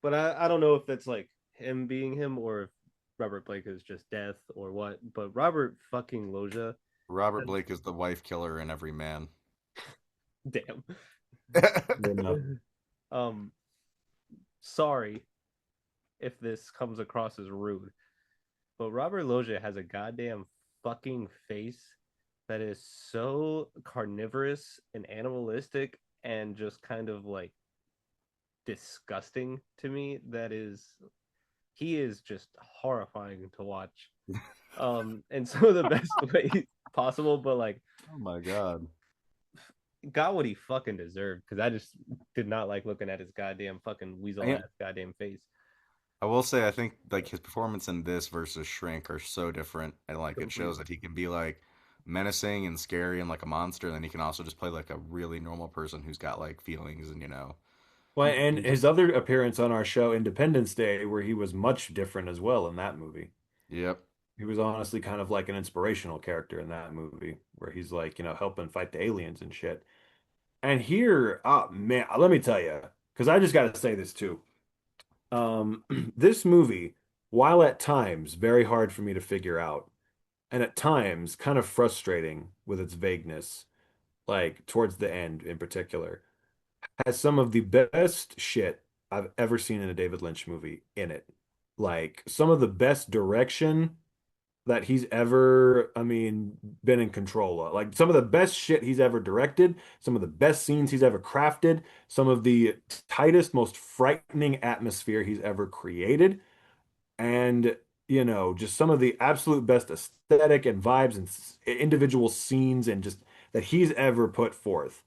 but I don't know if that's like him being him or if Robert Blake is just death or what. But Robert fucking Loja, Robert Blake is the wife killer in Every Man. damn. Good enough. um, sorry if this comes across as rude, but Robert Loggia has a goddamn fucking face that is so carnivorous and animalistic and just kind of like disgusting to me. He is just horrifying to watch. In some of the best ways possible, but like Oh my god. got what he fucking deserved because I just did not like looking at his goddamn fucking weasel I, ass goddamn face. I will say I think like his performance in this versus Shrink are so different, and like it shows Completely. that he can be like menacing and scary and like a monster, and then he can also just play like a really normal person who's got like feelings and Well, and he's his other appearance on our show, Independence Day, where he was much different as well in that movie. yep. He was honestly kind of like an inspirational character in that movie, where he's like, helping fight the aliens and shit. And here, oh man, let me tell you, because I just got to say this too. This movie, while at times very hard for me to figure out, and at times kind of frustrating with its vagueness, like towards the end in particular, has some of the best shit I've ever seen in a David Lynch movie in it. Like some of the best direction that he's ever, I mean, been in control of. Like some of the best shit he's ever directed, some of the best scenes he's ever crafted, some of the tightest, most frightening atmosphere he's ever created, and just some of the absolute best aesthetic and vibes and individual scenes and just that he's ever put forth.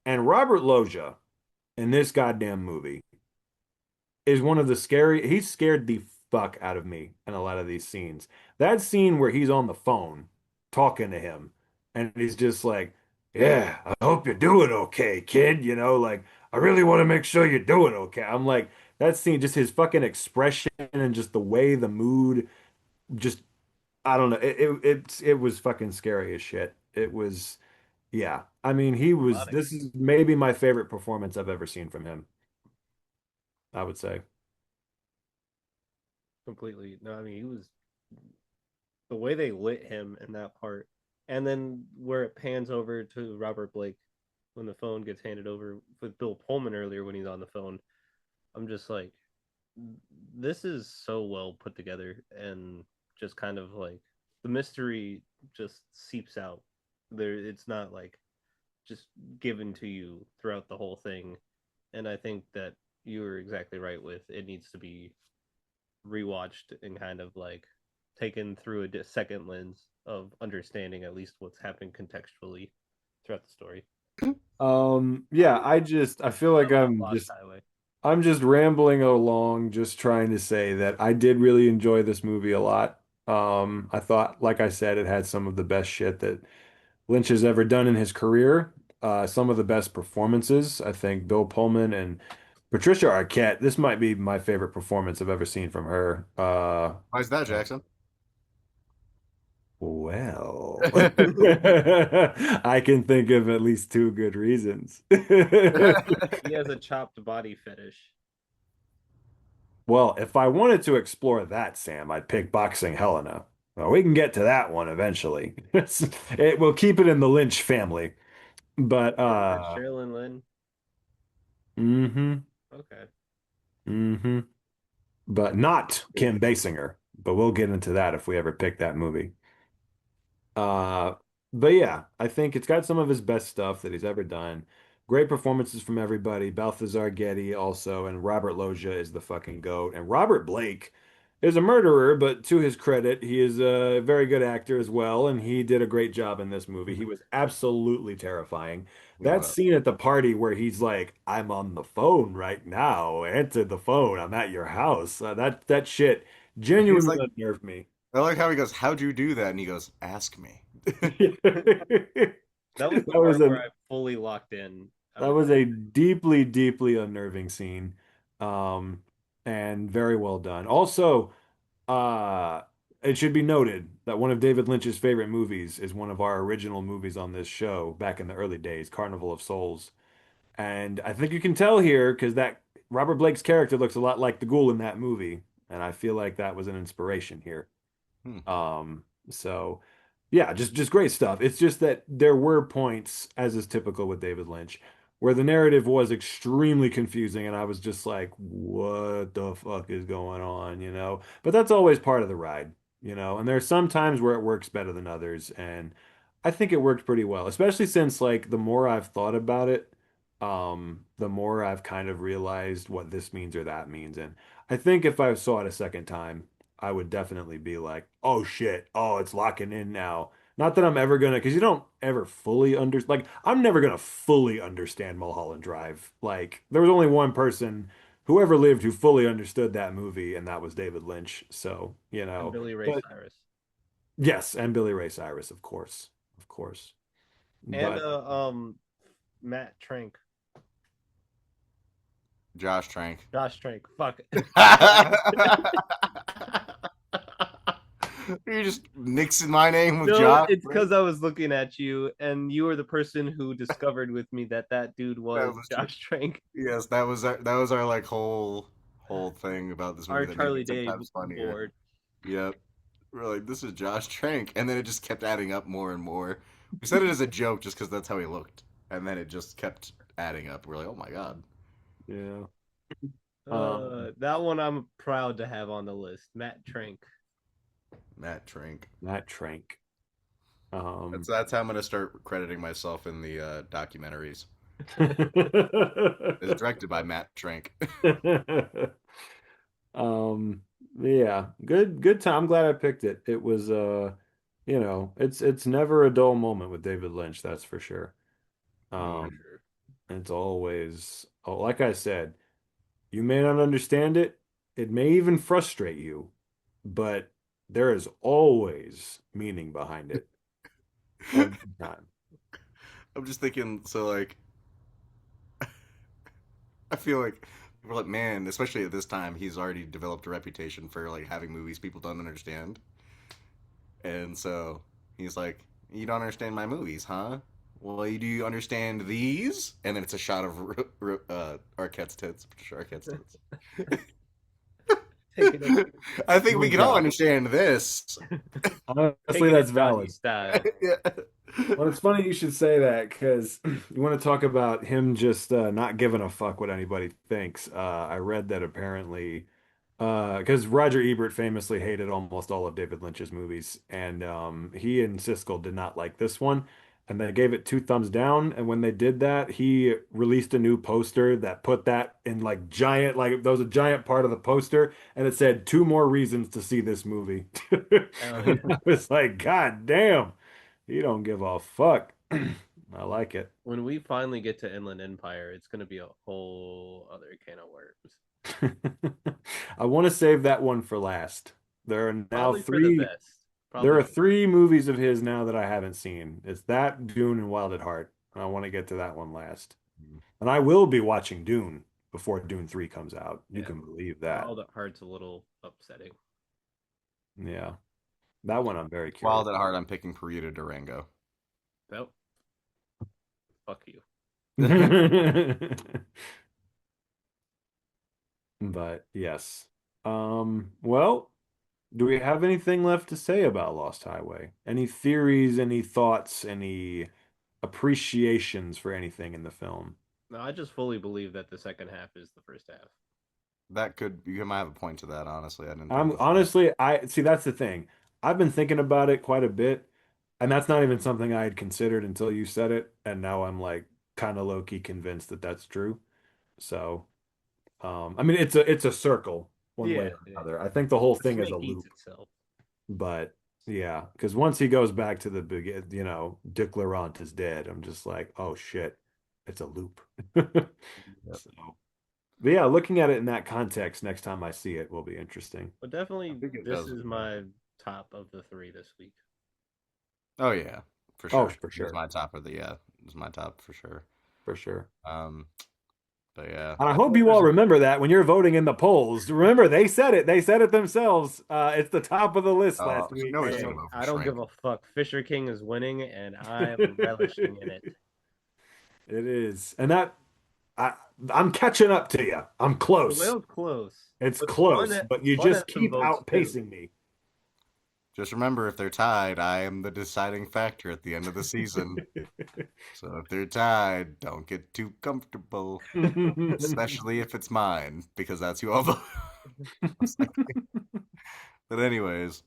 And Robert Loggia in this goddamn movie is one of the he scared the fuck out of me in a lot of these scenes. That scene where he's on the phone talking to him and he's just like, yeah, I hope you're doing okay, kid. Like, I really want to make sure you're doing okay. I'm like, that scene, just his fucking expression and just the way the mood, just, I don't know. It was fucking scary as shit. It was, yeah. I mean, Robotic. this is maybe my favorite performance I've ever seen from him, I would say. Completely. No, I mean, he was the way they lit him in that part, and then where it pans over to Robert Blake when the phone gets handed over with Bill Pullman earlier when he's on the phone. I'm just like, this is so well put together, and just kind of like the mystery just seeps out. It's not like just given to you throughout the whole thing, and I think that you were exactly right with it needs to be rewatched and kind of like taken through a second lens of understanding at least what's happening contextually throughout the story. Yeah, I feel like Lost Highway. I'm just rambling along, just trying to say that I did really enjoy this movie a lot. I thought, like I said, it had some of the best shit that Lynch has ever done in his career. Some of the best performances. I think Bill Pullman and Patricia Arquette, this might be my favorite performance I've ever seen from her. Why is that, Jackson? Well, I can think of at least two good reasons. He has a chopped body fetish. Well, if I wanted to explore that, Sam, I'd pick Boxing Helena. Well, we can get to that one eventually. We'll keep it in the Lynch family. But That's Sherilyn Lynn. mm-hmm, Okay. mm-hmm. But not Kim Basinger. But we'll get into that if we ever pick that movie. Uh, but yeah, I think it's got some of his best stuff that he's ever done. Great performances from everybody. Balthazar Getty also, and Robert Loggia is the fucking goat. And Robert Blake is a murderer, but to his credit, he is a very good actor as well, and he did a great job in this movie. He was absolutely terrifying. That Well, scene at the party where he's like, "I'm on the phone right now. Answer the phone. I'm at your house." That shit he's genuinely like, unnerved me. I like how he goes, "How'd you do that?" And he goes, "Ask me." That was the That was part where a I fully locked in. I that was was like, a deeply, deeply unnerving scene. Um, and very well done. Also, uh, it should be noted that one of David Lynch's favorite movies is one of our original movies on this show back in the early days, Carnival of Souls. And I think you can tell here because that Robert Blake's character looks a lot like the ghoul in that movie, and I feel like that was an inspiration here. Hmm. So yeah, just great stuff. It's just that there were points, as is typical with David Lynch, where the narrative was extremely confusing and I was just like, what the fuck is going on, But that's always part of the ride. And there's some times where it works better than others, and I think it worked pretty well, especially since like the more I've thought about it, the more I've kind of realized what this means or that means. And I think if I saw it a second time, I would definitely be like, oh shit, oh, it's locking in now. Not that I'm ever gonna, because you don't ever fully like, I'm never gonna fully understand Mulholland Drive. Like, there was only one person who ever lived who fully understood that movie, and that was David Lynch. So, and Billy Ray but Cyrus. yes, and Billy Ray Cyrus, of course. And But Matt Trank. Josh Trank. Josh Trank. Fuck. You're just mixing my name with No, Josh. it's because I was looking at you, and you were the person who discovered with me that dude was was Josh Trank, Yes, that was our like whole thing about this movie our that made Charlie it 10 Day times funnier. board. Yep. We're like, this is Josh Trank, and then it just kept adding up more and more. We said it as a joke just because that's how he looked, and then it just kept adding up. We're like, oh my god, Yeah. Um, That one I'm proud to have on the list. Matt Trank. Matt Trank. Matt Trank. That's how I'm gonna start crediting myself in the documentaries. It's directed by Matt Trank. Um, yeah, good time. I'm glad I picked it. It was it's never a dull moment with David Lynch, that's for sure. Mm. Um, it's always, oh, like I said, you may not understand it. It may even frustrate you, but there is always meaning behind it every time. I'm just thinking, so like, I feel like we're like, man, especially at this time, he's already developed a reputation for like having movies people don't understand. And so he's like, "You don't understand my movies, huh? Well, do you understand these?" And then it's a shot of Arquette's tits, Patricia Arquette's tits. I think we Good can all job. understand this. Honestly, Taking that's it doggy valid. style. Yeah. Well, it's funny you should say that because you want to talk about him just not giving a fuck what anybody thinks. I read that apparently, because Roger Ebert famously hated almost all of David Lynch's movies, and he and Siskel did not like this one, and they gave it two thumbs down. And when they did that, he released a new poster that put that in like giant, like that was a giant part of the poster, and it said two more reasons to see this movie. Oh, And I was like, God damn. You don't give a fuck. I like it. when we finally get to Inland Empire, it's going to be a whole other can of worms. I want to save that one for last. There are now Probably for the three. best. There Probably. are three movies of his now that I haven't seen. It's that, Dune, and Wild at Heart. I want to get to that one last. And I will be watching Dune before Dune 3 comes out. You Yeah. can believe that. All the heart's a little upsetting. Yeah. That one I'm very curious. Wild at heart, I'm picking Peruta Durango. Nope. Fuck you. But yes. Well, do we have anything left to say about Lost Highway? Any theories, any thoughts, any appreciations for anything in the film? No, I just fully believe that the second half is the first half. That could you might have a point to that. Honestly, I didn't think I'm about that. honestly, I see that's the thing. I've been thinking about it quite a bit, and that's not even something I had considered until you said it, and now I'm like kind of low-key convinced that that's true. So, I mean, it's a circle one way Yeah, or yeah. another. I think the whole The thing is a snake eats loop. itself. But yeah, because once he goes back to the big, Dick Laurent is dead. I'm just like, oh shit, it's a loop. Yep. So, but yeah, looking at it in that context next time I see it will be interesting. But I definitely, think it this does. is my top of the three this week. Oh yeah, for Oh, sure. for It was sure, my top of the yeah. It was my top for sure. for sure. Um, but yeah, And I I feel hope like you there's all remember that when you're voting in the polls. Remember, they said it. They said it themselves. It's the top of the list last week. nobody's Hey, gonna vote for I don't Shrink. give a fuck. Fisher King is winning, and I'm relishing in it. It is, and I, I'm catching up to you. I'm The close. whale's close. It's But close, but you one just has some keep votes too. outpacing me. Just remember, if they're tied, I am the deciding factor at the end of the season. So if they're tied, don't get too comfortable, especially if it's mine, because that's who I'll vote. But anyways,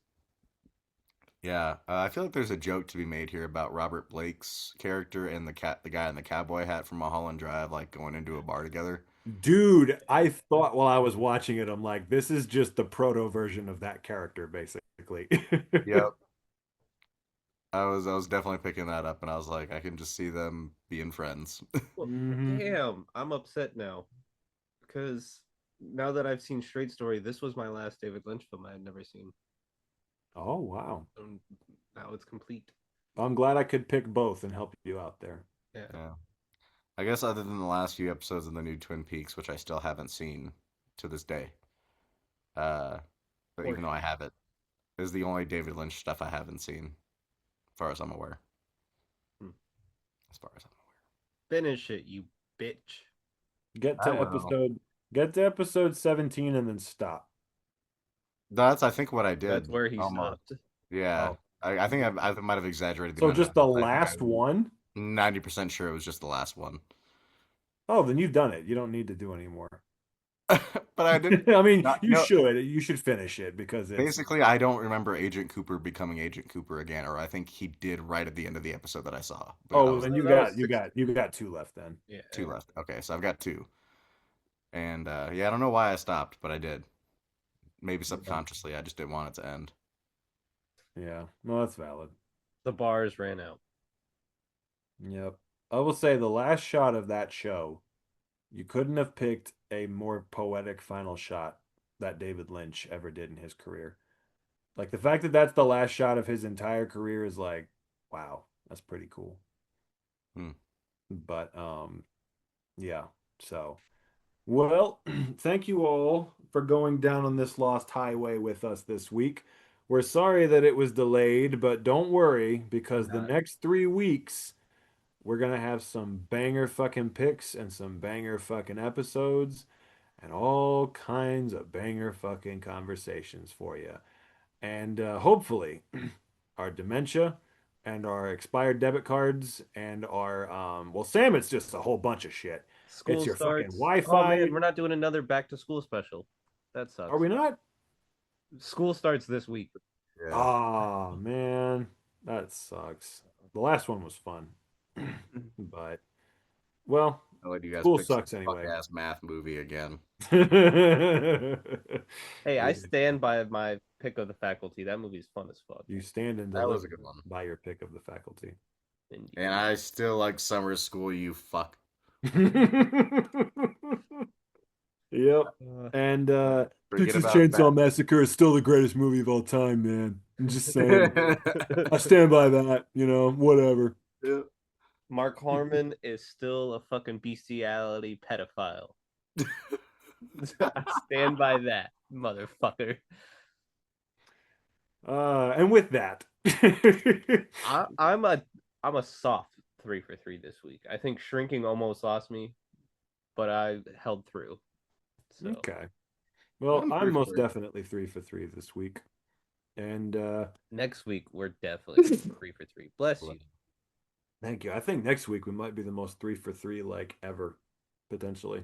yeah, I feel like there's a joke to be made here about Robert Blake's character and the guy in the cowboy hat from Mulholland Drive, like going into a bar together. Dude, I thought while I was watching it, I'm like, this is just the proto version of that character, basically. Yep. I was definitely picking that up, and I was like, I can just see them being friends. Well, Mhm. damn, I'm upset now because now that I've seen Straight Story, this was my last David Lynch film I had never seen. Oh, wow. Now it's complete. I'm glad I could pick both and help you out there. Yeah. Yeah. I guess other than the last few episodes of the new Twin Peaks, which I still haven't seen to this day. Uh, but even though I have it, is the only David Lynch stuff I haven't seen, as far as I'm aware. Hmm. As far as I'm aware. Finish it, you bitch. Get I to will. episode 17 and then stop. That's I think what I did. That's where he Almost. stopped. Yeah. Oh. I think I might have exaggerated the So amount of just the episodes. I last think one? I'm 90% sure it was just the last one. Oh, then you've done it. You don't need to do any more. But I did I mean, not you no. should. You should finish it because it's Basically, I don't remember Agent Cooper becoming Agent Cooper again, or I think he did right at the end of the episode that I saw. But I oh, was then like, That was six. you got two left then. Yeah. two left. Okay, so I've got two. And yeah, I don't know why I stopped, but I did. Maybe subconsciously, I just didn't want it to end. Yeah. No, that's valid. The bars ran out. Yep. I will say the last shot of that show, you couldn't have picked a more poetic final shot that David Lynch ever did in his career. Like the fact that that's the last shot of his entire career is like, wow, that's pretty cool. Hmm. But yeah. So, well, thank you all for going down on this lost highway with us this week. We're sorry that it was delayed, but don't worry because the next 3 weeks we're gonna have some banger fucking picks and some banger fucking episodes and all kinds of banger fucking conversations for you. And hopefully, our dementia and our expired debit cards and our well, Sam, it's just a whole bunch of shit. It's School your fucking starts. Oh Wi-Fi. man, we're not doing another back to school special. That Are sucks. we not? School starts this week. Yeah. Ah, man, that sucks. The last one was fun, but well, I'll let you guys school pick some sucks fuck anyway. ass math movie again. Hey, I stand by my pick of The Faculty. That movie's fun as fuck. You stand and That was deliver a good one. by your pick of the faculty. Indeed. And I still like summer school, you fuck. Yep. Uh, And Forget Texas about Chainsaw that. Massacre is still the greatest movie of all time, man. I'm just saying. I stand by that, whatever. Mark Harmon is still a fucking bestiality pedophile. I stand by that, motherfucker. And with that, I'm a soft 3 for 3 this week. I think shrinking almost lost me, but I held through. So okay. Well, I'm I'm three for most three. definitely 3 for 3 this week. And next week we're definitely 3 for 3. Bless you. thank you. I think next week we might be the most 3 for 3 like ever, potentially.